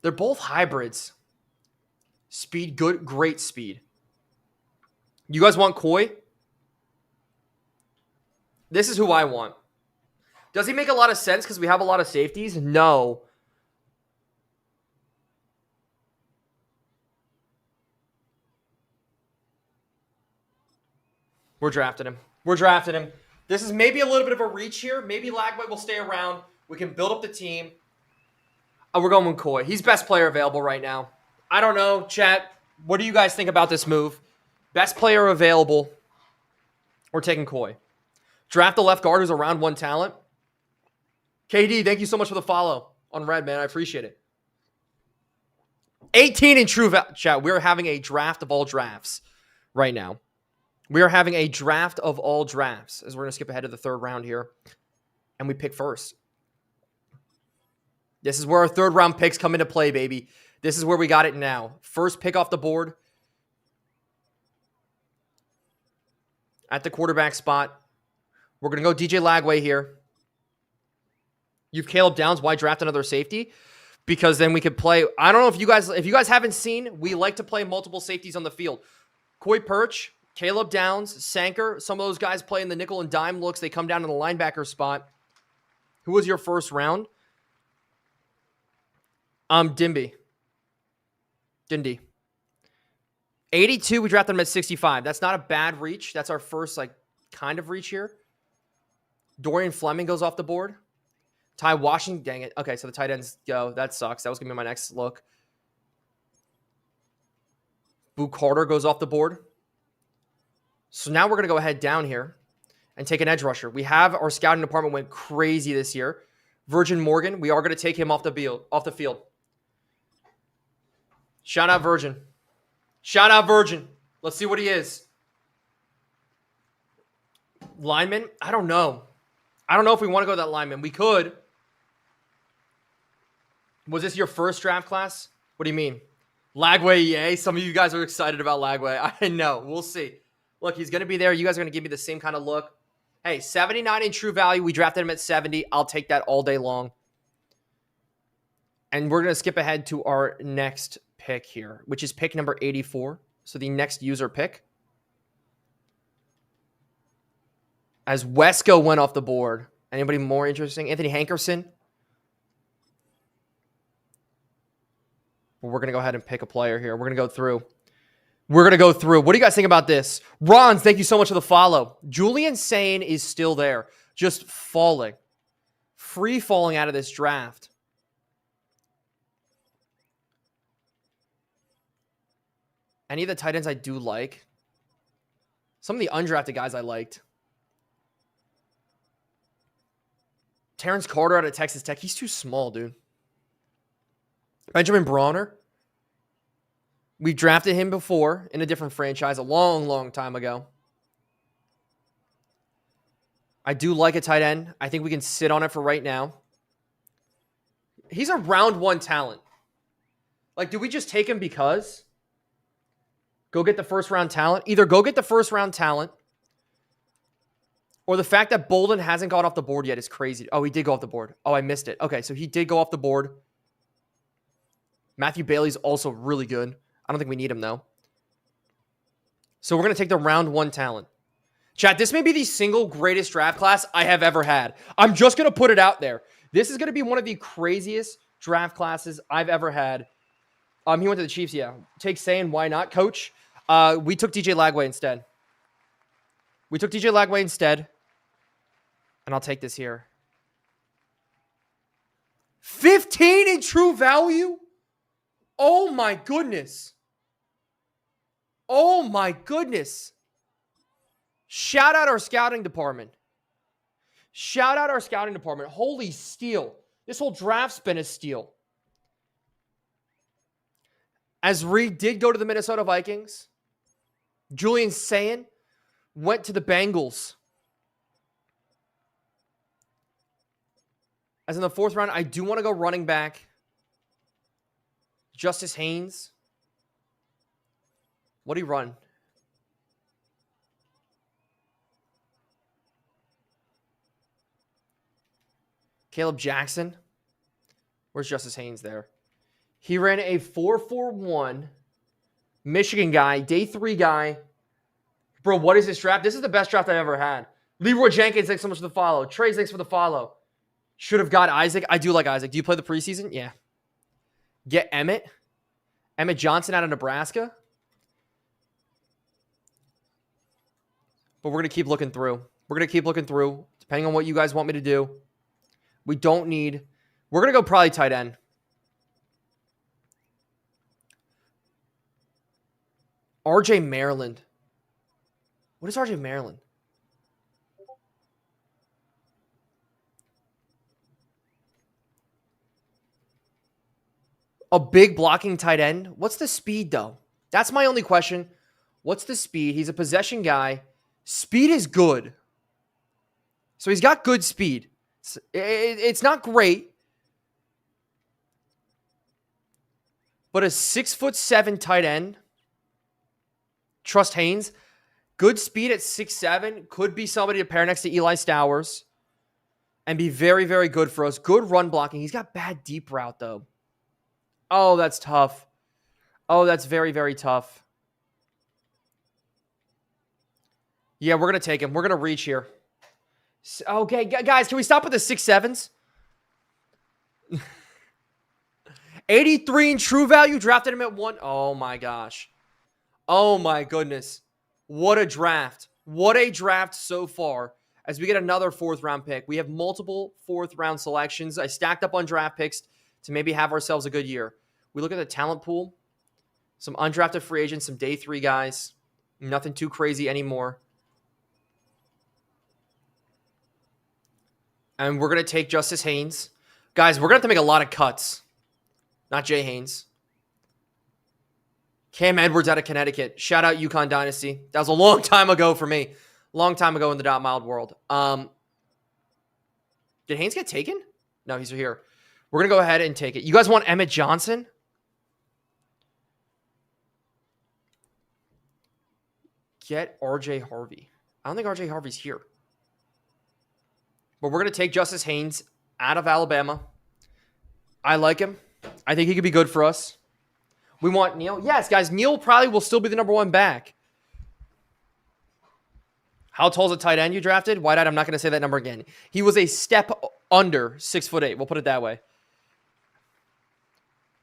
They're both hybrids. Speed, good, great speed. You guys want Coy? This is who I want. Does he make a lot of sense because we have a lot of safeties? No. We're drafting him. We're drafting him. This is maybe a little bit of a reach here. Maybe Lagway will stay around. We can build up the team. Oh, we're going with Coy. He's best player available right now. I don't know, chat. What do you guys think about this move? Best player available. We're taking Koi. Draft the left guard who's a round 1 talent. KD, thank you so much for the follow on Red, man. I appreciate it. 18 in true chat. We're having a draft of all drafts right now. We are having a draft of all drafts as we're going to skip ahead to the 3rd round here. And we pick first. This is where our 3rd round picks come into play, baby. This is where we got it now. First pick off the board. At the quarterback spot. We're going to go DJ Lagway here. You've Caleb Downs. Why draft another safety? Because then we could play. I don't know if you guys haven't seen, we like to play multiple safeties on the field. Koi Perch, Caleb Downs, Sanker. Some of those guys play in the nickel and dime looks. They come down to the linebacker spot. Who was your first round? Dindy. 82, we drafted him at 65. That's not a bad reach. That's our first, kind of reach here. Dorian Fleming goes off the board. Ty Washington, dang it. Okay, so the tight ends go. That sucks. That was going to be my next look. Boo Carter goes off the board. So now we're going to go ahead down here and take an edge rusher. We have our scouting department went crazy this year. Virgin Morgan, we are going to take him off the field. Shout out Virgin. Let's see what he is. Lineman? I don't know if we want to go that lineman. We could. Was this your first draft class? What do you mean? Lagway, yay. Some of you guys are excited about Lagway. I know. We'll see. Look, he's going to be there. You guys are going to give me the same kind of look. Hey, 79 in true value. We drafted him at 70. I'll take that all day long. And we're going to skip ahead to our next pick here, which is pick number 84. So the next user pick. As Wesco went off the board. Anybody more interesting? Anthony Hankerson. Well, we're going to go ahead and pick a player here. We're going to go through. What do you guys think about this? Ron, thank you so much for the follow. Julian Sane is still there. Just falling. Free falling out of this draft. Any of the tight ends I do like. Some of the undrafted guys I liked. Terrence Carter out of Texas Tech. He's too small, dude. Benjamin Bronner. We drafted him before in a different franchise a long, long time ago. I do like a tight end. I think we can sit on it for right now. He's a round 1 talent. Do we just take him because? Go get the first round talent. Either go get the first round talent or the fact that Bolden hasn't gone off the board yet is crazy. Oh, he did go off the board. Oh, I missed it. Okay, so he did go off the board. Matthew Bailey's also really good. I don't think we need him, though. So we're going to take the round 1 talent. Chat, this may be the single greatest draft class I have ever had. I'm just going to put it out there. This is going to be one of the craziest draft classes I've ever had. He went to the Chiefs, yeah. Take Sane, why not, coach? We took DJ Lagway instead. And I'll take this here. 15 in true value? Oh my goodness. Shout out our scouting department. Holy steal. This whole draft's been a steal. As Reed did go to the Minnesota Vikings. Julian Sane went to the Bengals. As in the 4th round, I do want to go running back. Justice Haynes. What did he run? Caleb Jackson. Where's Justice Haynes there? He ran a 4.41. Michigan guy. Day 3 guy. Bro, what is this draft? This is the best draft I've ever had. Leroy Jenkins, thanks so much for the follow. Trey, thanks for the follow. Should have got Isaac. I do like Isaac. Do you play the preseason? Yeah. Get Emmett. Emmett Johnson out of Nebraska. But we're going to keep looking through. Depending on what you guys want me to do. We don't need... We're going to go probably tight end. RJ Maryland. What is RJ Maryland? A big blocking tight end. What's the speed, though? That's my only question. What's the speed? He's a possession guy. Speed is good. So he's got good speed. It's not great, but a 6'7" tight end. Trust Haynes. Good speed at 6'7". Could be somebody to pair next to Eli Stowers and be very, very good for us. Good run blocking. He's got bad deep route, though. Oh, that's tough. Oh, that's very, very tough. Yeah, we're going to take him. We're going to reach here. Okay, guys, can we stop with the 6'7"s? 83 in true value. Drafted him at 1. Oh, my gosh. Oh, my goodness. What a draft. What a draft so far. As we get another 4th round pick. We have multiple 4th round selections. I stacked up on draft picks to maybe have ourselves a good year. We look at the talent pool. Some undrafted free agents, some day 3 guys. Nothing too crazy anymore. And we're going to take Justice Haynes. Guys, we're going to have to make a lot of cuts. Not Jay Haynes. Cam Edwards out of Connecticut. Shout out UConn Dynasty. That was a long time ago for me. Long time ago in the .mild world. Did Haynes get taken? No, he's here. We're going to go ahead and take it. You guys want Emmett Johnson? Get RJ Harvey. I don't think RJ Harvey's here. But we're going to take Justice Haynes out of Alabama. I like him. I think he could be good for us. We want Neal. Yes, guys, Neal probably will still be the number 1 back. How tall is a tight end you drafted? Wide-eyed, I'm not going to say that number again. He was a step under 6'8". We'll put it that way.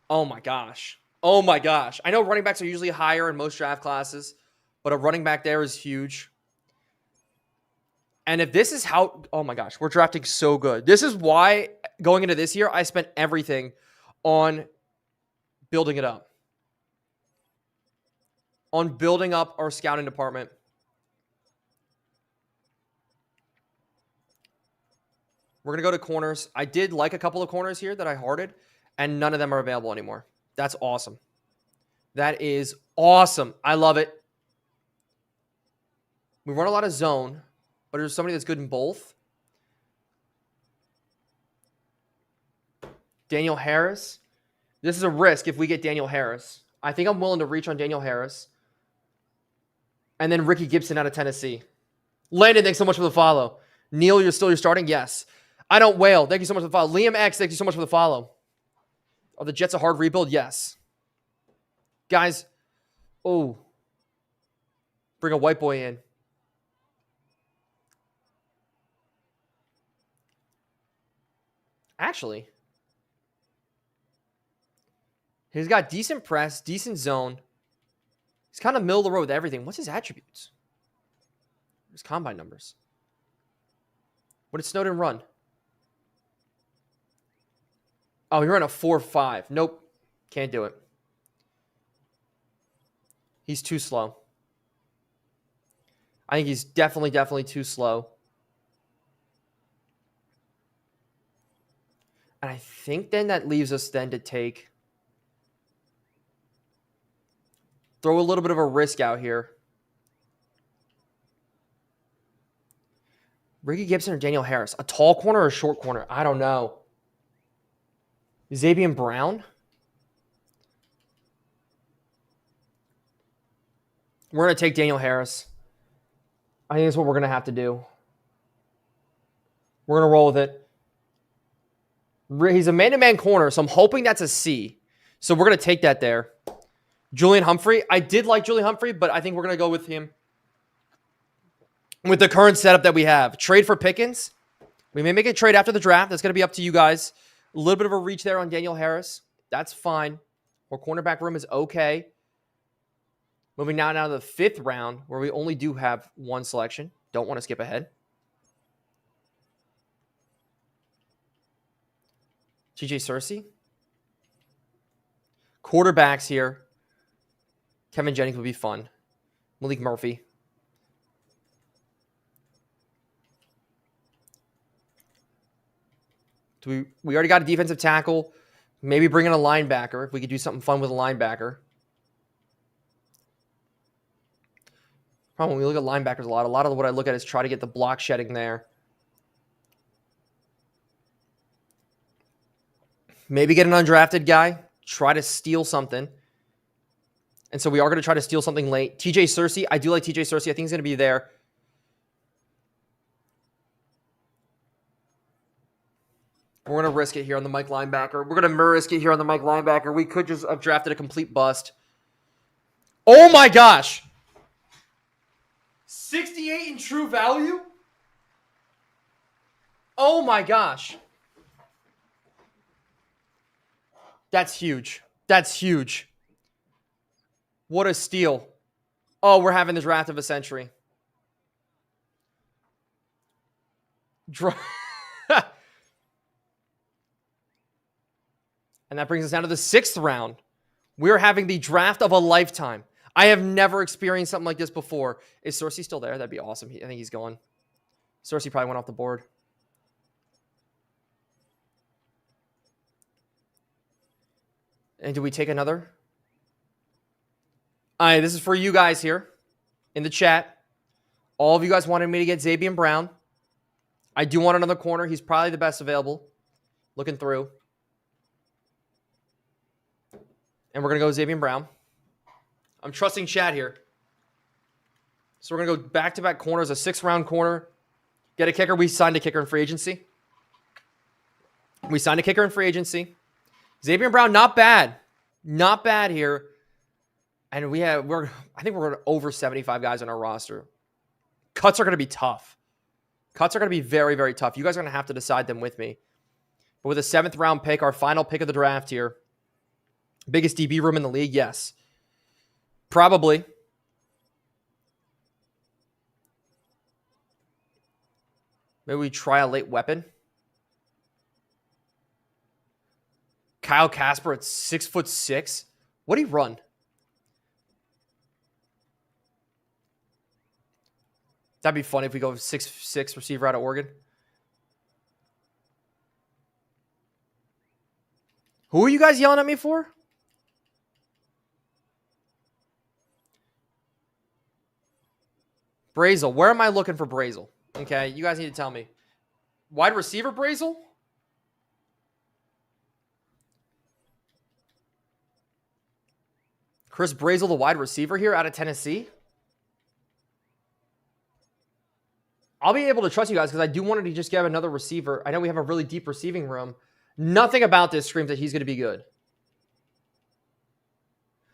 Oh, my gosh. Oh, my gosh. I know running backs are usually higher in most draft classes, but a running back there is huge. And if this is how, oh my gosh, we're drafting so good. This is why going into this year, I spent everything on building it up. On building up our scouting department. We're going to go to corners. I did like a couple of corners here that I hearted, and none of them are available anymore. That's awesome. That is awesome. I love it. We run a lot of zone. But there's somebody that's good in both. Daniel Harris. This is a risk if we get Daniel Harris. I think I'm willing to reach on Daniel Harris. And then Ricky Gibson out of Tennessee. Landon, thanks so much for the follow. Neil, you're starting? Yes. I don't wail. Thank you so much for the follow. Liam X, thank you so much for the follow. Are the Jets a hard rebuild? Yes. Guys, oh. Bring a white boy in. Actually, he's got decent press, decent zone. He's kind of middle of the road with everything. What's his attributes? His combine numbers. What did Snowden run? Oh, he ran a 4.5. Nope. Can't do it. He's too slow. I think he's definitely too slow. And I think then that leaves us then to take... Throw a little bit of a risk out here. Ricky Gibson or Daniel Harris? A tall corner or a short corner? I don't know. Xavier Brown? We're going to take Daniel Harris. I think that's what we're going to have to do. We're going to roll with it. He's a man-to-man corner, so I'm hoping that's a C. So we're going to take that there. Julian Humphrey. I did like Julian Humphrey, but I think we're going to go with him with the current setup that we have. Trade for Pickens. We may make a trade after the draft. That's going to be up to you guys. A little bit of a reach there on Daniel Harris. That's fine. Our cornerback room is okay. Moving now to the 5th round, where we only do have one selection. Don't want to skip ahead. TJ Searcy. Quarterbacks here. Kevin Jennings would be fun. Malik Murphy. We already got a defensive tackle. Maybe bring in a linebacker if we could do something fun with a linebacker. Problem when we look at linebackers a lot of what I look at is try to get the block shedding there. Maybe get an undrafted guy. Try to steal something. And so we are going to try to steal something late. TJ Searcy. I do like TJ Searcy. I think he's going to be there. We're going to risk it here on the Mike linebacker. We're going to risk it here on the Mike linebacker. We could just have drafted a complete bust. Oh my gosh. 68 in true value? Oh my gosh. That's huge. That's huge. What a steal. Oh, we're having the draft of a century. And that brings us down to the 6th round. We're having the draft of a lifetime. I have never experienced something like this before. Is Searcy still there? That'd be awesome. I think he's gone. Searcy probably went off the board. And do we take another? All right, this is for you guys here in the chat. All of you guys wanted me to get Xavier Brown. I do want another corner. He's probably the best available. Looking through. And we're going to go Xavier Brown. I'm trusting chat here. So we're going to go back-to-back corners, a 6th-round corner. Get a kicker. We signed a kicker in free agency. Xavier Brown, not bad. Not bad here. And I think we're over 75 guys on our roster. Cuts are going to be tough. Cuts are going to be very, very tough. You guys are going to have to decide them with me. But with a 7th-round pick, our final pick of the draft here, biggest DB room in the league? Yes. Probably. Maybe we try a late weapon. Kyle Casper at 6'6". What did he run? That'd be funny if we go 6'6" receiver out of Oregon. Who are you guys yelling at me for? Brazel. Where am I looking for Brazel? Okay, you guys need to tell me. Wide receiver Brazel? Chris Brazel, the wide receiver here out of Tennessee? I'll be able to trust you guys because I do want to just get another receiver. I know we have a really deep receiving room. Nothing about this screams that he's going to be good.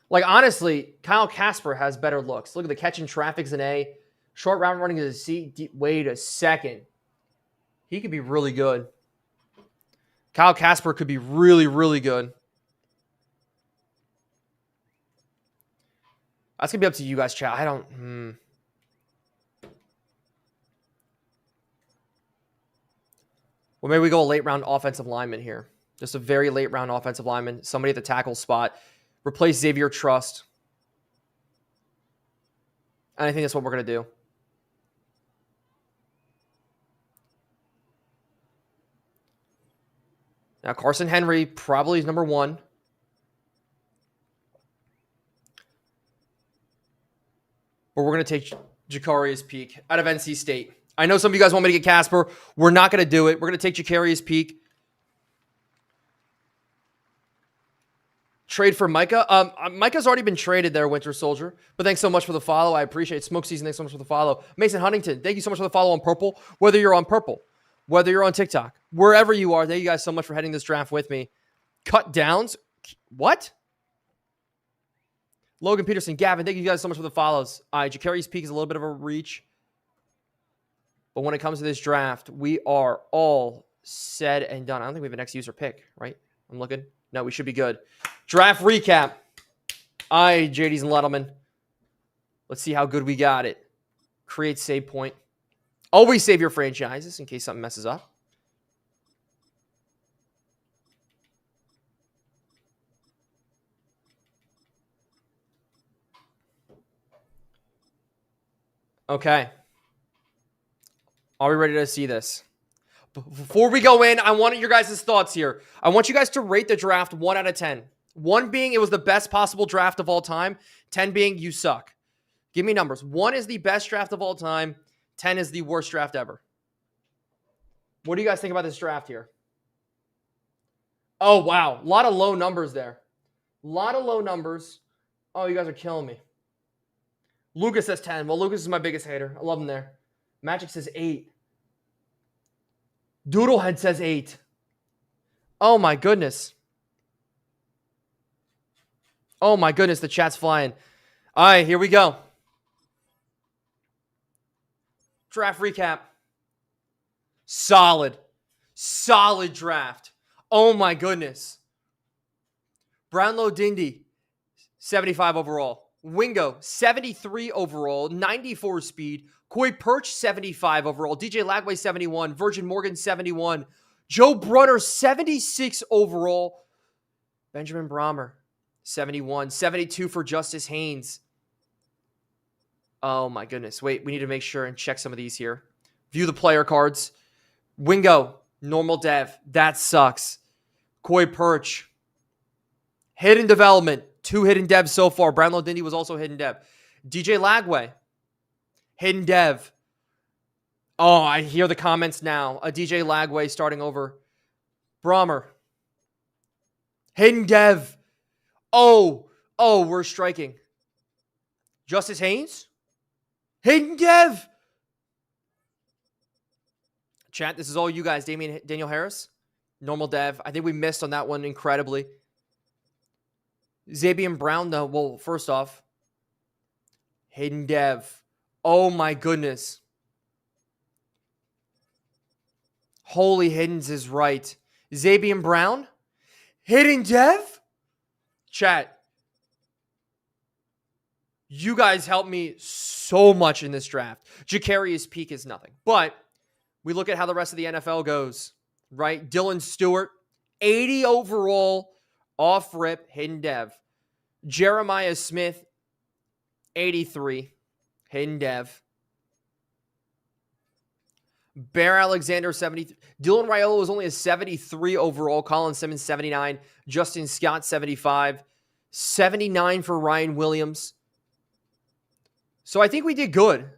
Like, honestly, Kyle Casper has better looks. Look at the catch in traffic's an A. Short route running is a C. Wait a second. He could be really good. Kyle Casper could be really, really good. That's going to be up to you guys, chat. I don't... Well, maybe we go a late round offensive lineman here. Just a very late round offensive lineman. Somebody at the tackle spot. Replace Xavier Trust. And I think that's what we're going to do. Now, Carson Henry probably is number 1. But we're going to take Jacarius Peak out of NC State. I know some of you guys want me to get Casper. We're not going to do it. We're going to take Jacarius Peak. Trade for Micah. Micah's already been traded there, Winter Soldier. But thanks so much for the follow. I appreciate it. Smoke Season, thanks so much for the follow. Mason Huntington, thank you so much for the follow on Purple. Whether you're on Purple, whether you're on TikTok, wherever you are, thank you guys so much for heading this draft with me. Cut downs. What? Logan Peterson, Gavin, thank you guys so much for the follows. All right, Jacarius Peak is a little bit of a reach. But when it comes to this draft, we are all said and done. I don't think we have a next user pick, right? I'm looking. No, we should be good. Draft recap. All right, JDs and Luttleman. Let's see how good we got it. Create save point. Always save your franchises in case something messes up. Okay. Are we ready to see this? Before we go in, I want your guys' thoughts here. I want you guys to rate the draft 1 out of 10. 1 being it was the best possible draft of all time. 10 being you suck. Give me numbers. 1 is the best draft of all time. 10 is the worst draft ever. What do you guys think about this draft here? Oh, wow. A lot of low numbers there. A lot of low numbers. Oh, you guys are killing me. Lucas says 10. Well, Lucas is my biggest hater. I love him there. Magic says 8. Doodlehead says 8. Oh, my goodness. Oh, my goodness. The chat's flying. All right, here we go. Draft recap. Solid. Solid draft. Oh, my goodness. Brownlow Dindy, 75 overall. Wingo, 73 overall, 94 speed. Koi Perch, 75 overall. DJ Lagway, 71. Virgin Morgan, 71. Joe Brunner, 76 overall. Benjamin Brahmer, 71. 72 for Justice Haynes. Oh, my goodness. Wait, we need to make sure and check some of these here. View the player cards. Wingo, normal dev. That sucks. Koi Perch. Hidden development. 2 hidden devs so far. Brownlow Dindy was also hidden dev. DJ Lagway. Hidden dev. Oh, I hear the comments now. A DJ Lagway starting over. Brahmer. Hidden dev. Oh, we're striking. Justice Haynes. Hidden dev. Chat, this is all you guys. Daniel Harris. Normal dev. I think we missed on that one incredibly. Xavier Brown, though, well, first off, hidden dev. Oh, my goodness. Holy Hiddens is right. Xavier Brown, hidden dev? Chat, you guys helped me so much in this draft. Jacarius Peak is nothing. But we look at how the rest of the NFL goes, right? Dylan Stewart, 80 overall, off rip, hidden dev. Jeremiah Smith, 83, hidden dev. Bear Alexander, 70. Dylan Raiola was only a 73 overall. Colin Simmons, 79. Justin Scott, 75. 79 for Ryan Williams. So I think we did good.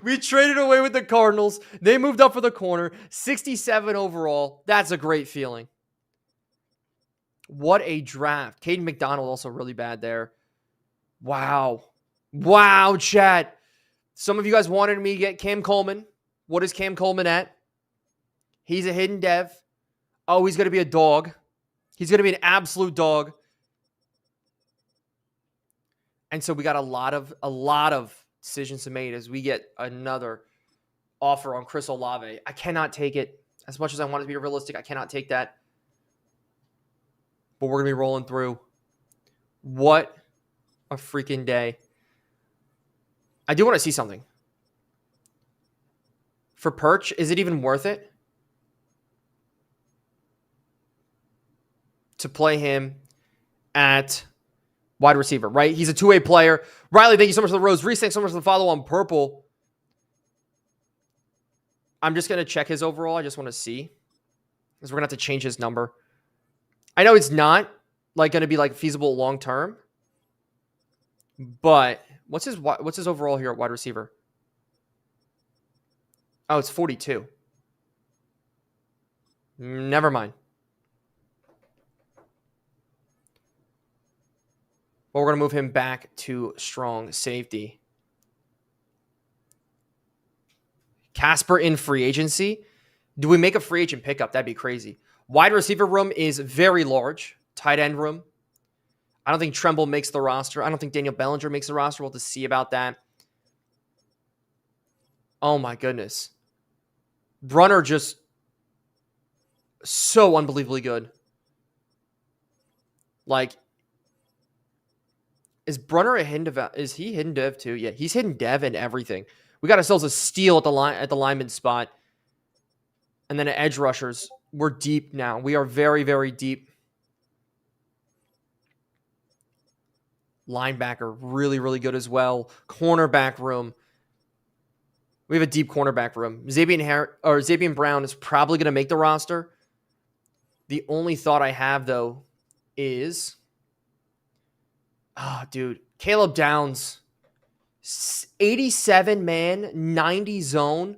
We traded away with the Cardinals. They moved up for the corner. 67 overall. That's a great feeling. What a draft. Caden McDonald also really bad there. Wow. Wow, chat. Some of you guys wanted me to get Cam Coleman. What is Cam Coleman at? He's a hidden dev. Oh, he's going to be a dog. He's going to be an absolute dog. And so we got a lot of decisions to make as we get another offer on Chris Olave. I cannot take it. As much as I want it to be realistic, I cannot take that. But we're going to be rolling through. What a freaking day. I do want to see something. For Perch, is it even worth it to play him at wide receiver, right? He's a two-way player. Riley, thank you so much for the rose. Reese, thanks so much for the follow on purple. I'm just going to check his overall. I just want to see. Because we're going to have to change his number. I know it's not going to be feasible long term. But what's his overall here at wide receiver? Oh, it's 42. Never mind. Well, we're going to move him back to strong safety. Casper in free agency. Do we make a free agent pickup? That'd be crazy. Wide receiver room is very large. Tight end room. I don't think Tremble makes the roster. I don't think Daniel Bellinger makes the roster. We'll have to see about that. Oh, my goodness. Brunner just so unbelievably good. Is Brunner a hidden dev? Is he hidden dev too? Yeah, he's hidden dev and everything. We got ourselves a steal at the lineman spot. And then at edge rushers. We're deep now. We are very, very deep. Linebacker, really, really good as well. Cornerback room. We have a deep cornerback room. Xavier Brown is probably going to make the roster. The only thought I have, though, is, dude, Caleb Downs, 87 man, 90 zone.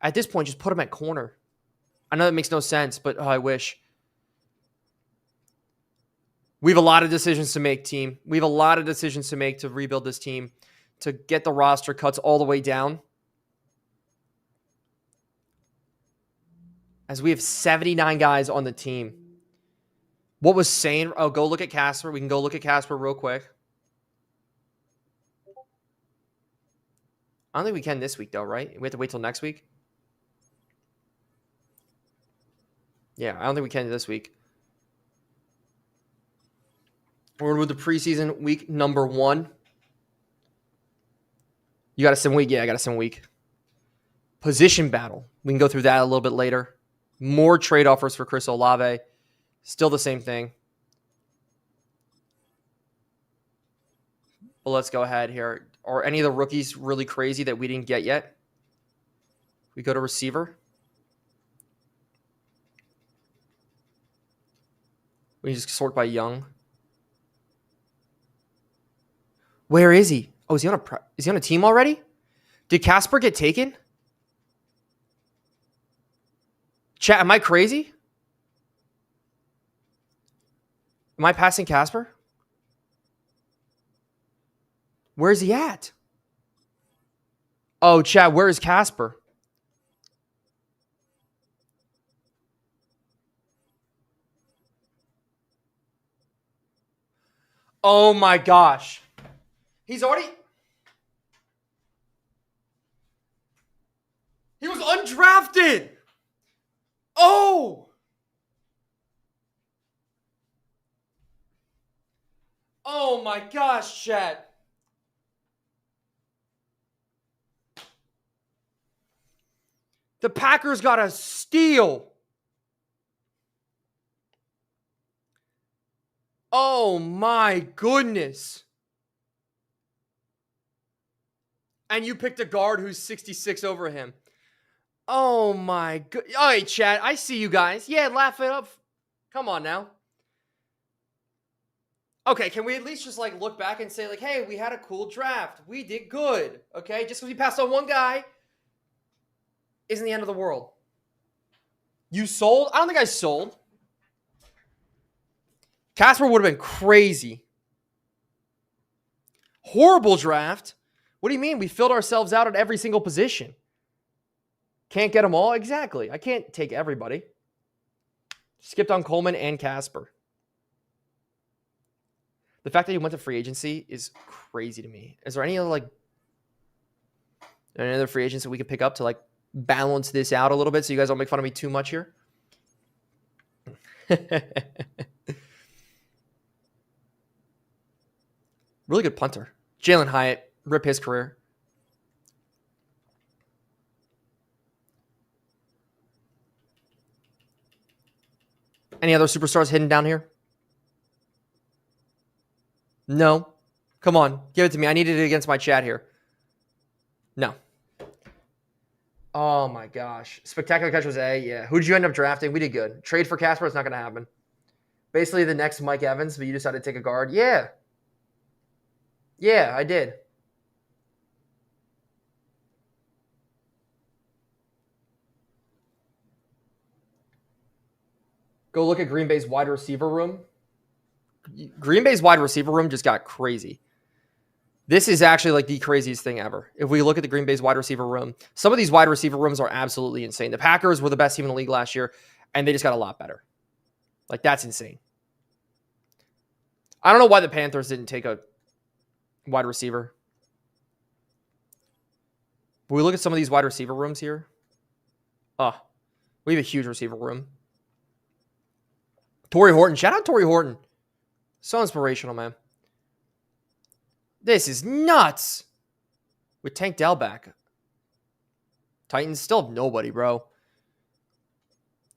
At this point, just put him at corner. I know that makes no sense, but I wish. We have a lot of decisions to make, team. We have a lot of decisions to make to rebuild this team, to get the roster cuts all the way down. As we have 79 guys on the team. What was saying? Oh, go look at Casper. We can go look at Casper real quick. I don't think we can this week, though, right? We have to wait till next week. Yeah, I don't think we can this week. We're with the preseason week number 1. You got a sim week? Yeah, I got a sim week. Position battle. We can go through that a little bit later. More trade offers for Chris Olave. Still the same thing. But let's go ahead here. Are any of the rookies really crazy that we didn't get yet? We go to receiver. We just sort by young. Where is he? Oh, is he on a team already? Did Casper get taken? Chat, am I crazy? Am I passing Casper? Where's he at? Oh, chat, where is Casper? Oh my gosh. He's already... He was undrafted. Oh. Oh my gosh, chat. The Packers got a steal. Oh my goodness. And you picked a guard who's 66 over him. Oh my god. All right, chat. I see you guys. Yeah, laugh it up. Come on now. Okay, can we at least just like look back and say like, hey, we had a cool draft. We did good. Okay, just because we passed on one guy isn't the end of the world. You sold? I don't think I sold. Casper would have been crazy. Horrible draft. What do you mean? We filled ourselves out at every single position. Can't get them all? Exactly. I can't take everybody. Skipped on Coleman and Casper. The fact that he went to free agency is crazy to me. Is there any other free agents that we could pick up to like balance this out a little bit so you guys don't make fun of me too much here? Really good punter. Jalen Hyatt. Rip his career. Any other superstars hidden down here? No. Come on. Give it to me. I needed it against my chat here. No. Oh my gosh. Spectacular catch was A. Yeah. Who did you end up drafting? We did good. Trade for Casper. It's not going to happen. Basically the next Mike Evans, but you decided to take a guard. Yeah. Yeah, I did. Go look at Green Bay's wide receiver room. Green Bay's wide receiver room just got crazy. This is actually like the craziest thing ever. If we look at the Green Bay's wide receiver room, some of these wide receiver rooms are absolutely insane. The Packers were the best team in the league last year, and they just got a lot better. Like, that's insane. I don't know why the Panthers didn't take a wide receiver. But we look at some of these wide receiver rooms here. We have a huge receiver room. Torrey Horton. Shout out Torrey Horton. So inspirational, man. This is nuts. With Tank Dell back. Titans still have nobody, bro.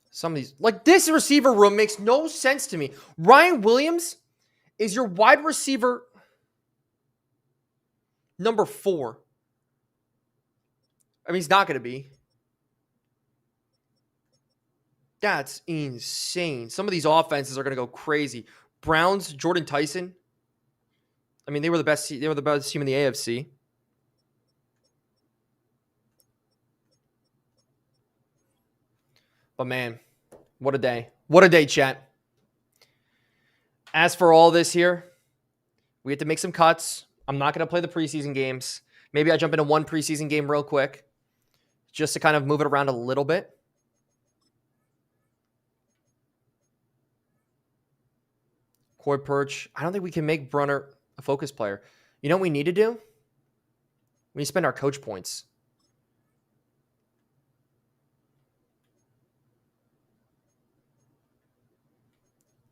Some of these... Like, this receiver room makes no sense to me. Ryan Williams is your wide receiver... Number 4. I mean, he's not going to be. That's insane. Some of these offenses are going to go crazy. Browns, Jordan Tyson. I mean, they were the best. They were the best team in the AFC. But man, what a day. What a day, chat. As for all this here, we have to make some cuts. I'm not going to play the preseason games. Maybe I jump into one preseason game real quick just to kind of move it around a little bit. Corey Perch. I don't think we can make Brunner a focus player. You know what we need to do? We need to spend our coach points.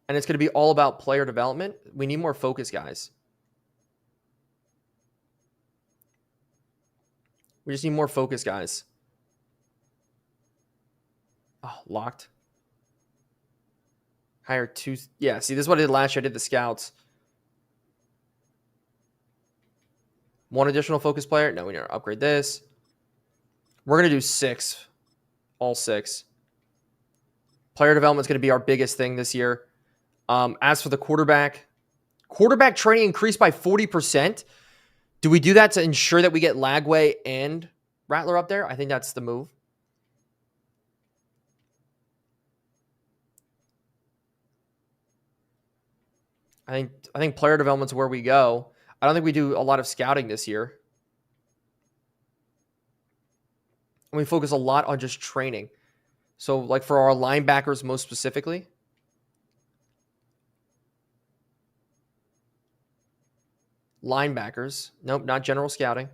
And it's going to be all about player development. We need more focus guys. We just need more focus guys. Oh, locked. Hire 2. Yeah, see, this is what I did last year. I did the scouts. 1 additional focus player. No, we need to upgrade this. We're going to do 6. All 6. Player development is going to be our biggest thing this year. As for the quarterback training increased by 40%. Do we do that to ensure that we get Lagway and Rattler up there? I think that's the move. I think player development's where we go. I don't think we do a lot of scouting this year. And we focus a lot on just training. So like for our linebackers most specifically. Linebackers. Nope, not general scouting.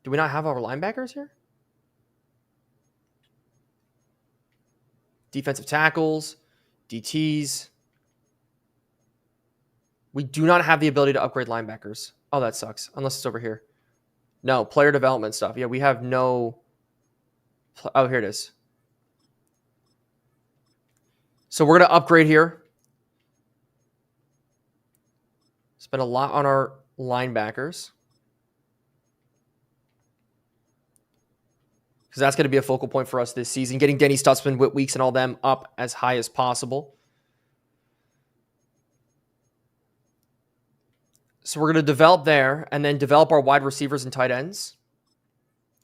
Do we not have our linebackers here? Defensive tackles, DTs. We do not have the ability to upgrade linebackers. Oh, that sucks. Unless it's over here. No, player development stuff. Yeah, we have no... Oh, here it is. So we're going to upgrade here. Spend a lot on our linebackers. Because that's going to be a focal point for us this season. Getting Denny Stutzman, Whit Weeks, and all them up as high as possible. So we're going to develop there and then develop our wide receivers and tight ends.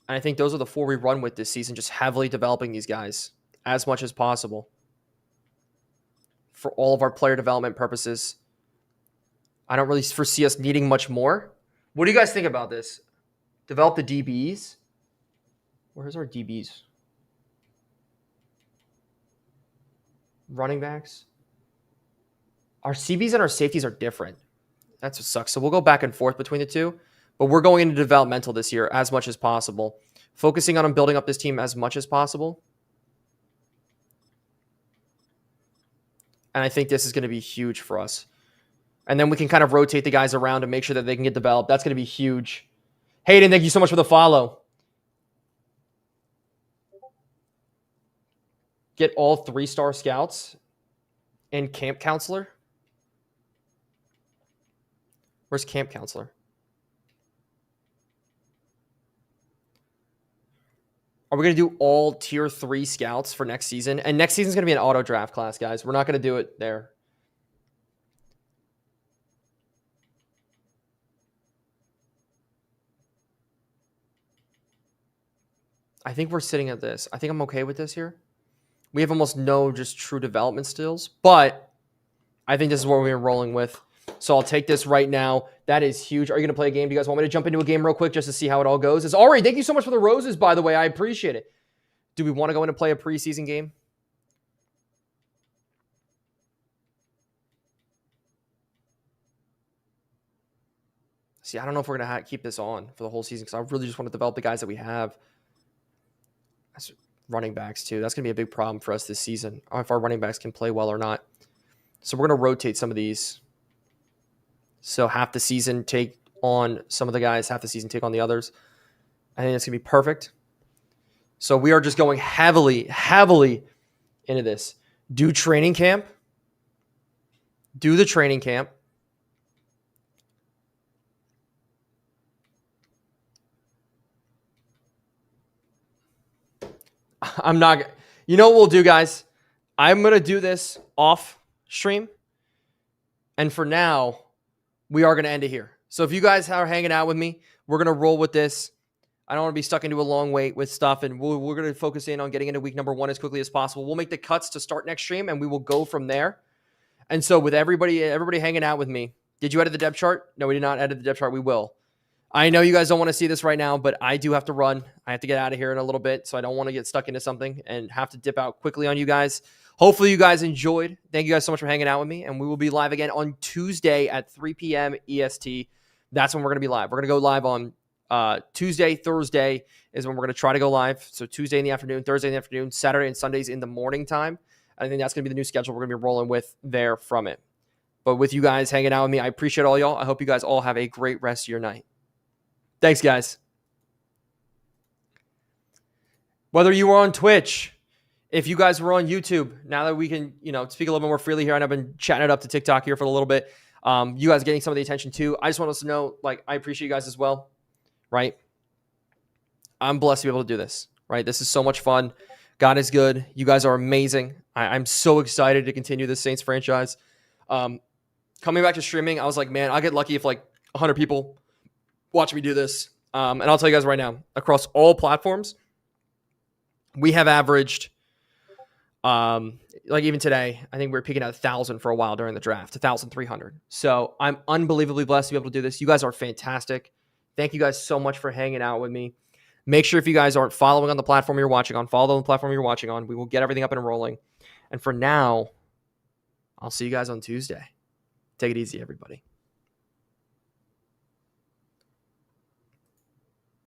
And I think those are the 4 we run with this season, just heavily developing these guys as much as possible for all of our player development purposes. I don't really foresee us needing much more. What do you guys think about this? Develop the DBs. Where's our DBs? Running backs. Our CBs and our safeties are different. That's what sucks. So we'll go back and forth between the two. But we're going into developmental this year as much as possible. Focusing on building up this team as much as possible. And I think this is going to be huge for us. And then we can kind of rotate the guys around and make sure that they can get developed. That's going to be huge. Hayden, thank you so much for the follow. Get all 3-star scouts and camp counselor. Where's camp counselor? Are we going to do all tier 3 scouts for next season? And next season is going to be an auto draft class, guys. We're not going to do it there. I think we're sitting at this. I think I'm okay with this here. We have almost no just true development skills, but I think this is what we're rolling with. So I'll take this right now. That is huge. Are you going to play a game? Do you guys want me to jump into a game real quick just to see how it all goes? It's Ari. Thank you so much for the roses, by the way. I appreciate it. Do we want to go in and play a preseason game? See, I don't know if we're going to keep this on for the whole season because I really just want to develop the guys that we have. That's running backs, too. That's going to be a big problem for us this season, if our running backs can play well or not. So we're going to rotate some of these. So half the season take on some of the guys, half the season take on the others. I think it's going to be perfect. So we are just going heavily into this. Do training camp. Do the training camp. I'm not. You know what we'll do, guys? I'm gonna do this off stream, and for now, we are gonna end it here. So if you guys are hanging out with me, we're gonna roll with this. I don't want to be stuck into a long wait with stuff, and we're going to focus in on getting into week number 1 as quickly as possible. We'll make the cuts to start next stream, and we will go from there. And so with everybody hanging out with me, did you edit the depth chart? No, we did not edit the depth chart. We will. I know you guys don't want to see this right now, but I do have to run. I have to get out of here in a little bit, so I don't want to get stuck into something and have to dip out quickly on you guys. Hopefully you guys enjoyed. Thank you guys so much for hanging out with me, and we will be live again on Tuesday at 3 p.m. EST. That's when we're going to be live. We're going to go live on Tuesday, Thursday is when we're going to try to go live. So Tuesday in the afternoon, Thursday in the afternoon, Saturday and Sundays in the morning time. I think that's going to be the new schedule we're going to be rolling with there from it. But with you guys hanging out with me, I appreciate all y'all. I hope you guys all have a great rest of your night. Thanks, guys. Whether you were on Twitch, if you guys were on YouTube, now that we can, speak a little bit more freely here, and I've been chatting it up to TikTok here for a little bit, you guys getting some of the attention too. I just want us to know, I appreciate you guys as well. Right? I'm blessed to be able to do this, right? This is so much fun. God is good. You guys are amazing. I'm so excited to continue this Saints franchise. Coming back to streaming, I was like, man, I'll get lucky if 100 people watch me do this. And I'll tell you guys right now, across all platforms, we have averaged, even today, I think we were peaking at 1,000 for a while during the draft, 1,300. So I'm unbelievably blessed to be able to do this. You guys are fantastic. Thank you guys so much for hanging out with me. Make sure if you guys aren't following on the platform you're watching on, follow on the platform you're watching on. We will get everything up and rolling. And for now, I'll see you guys on Tuesday. Take it easy, everybody.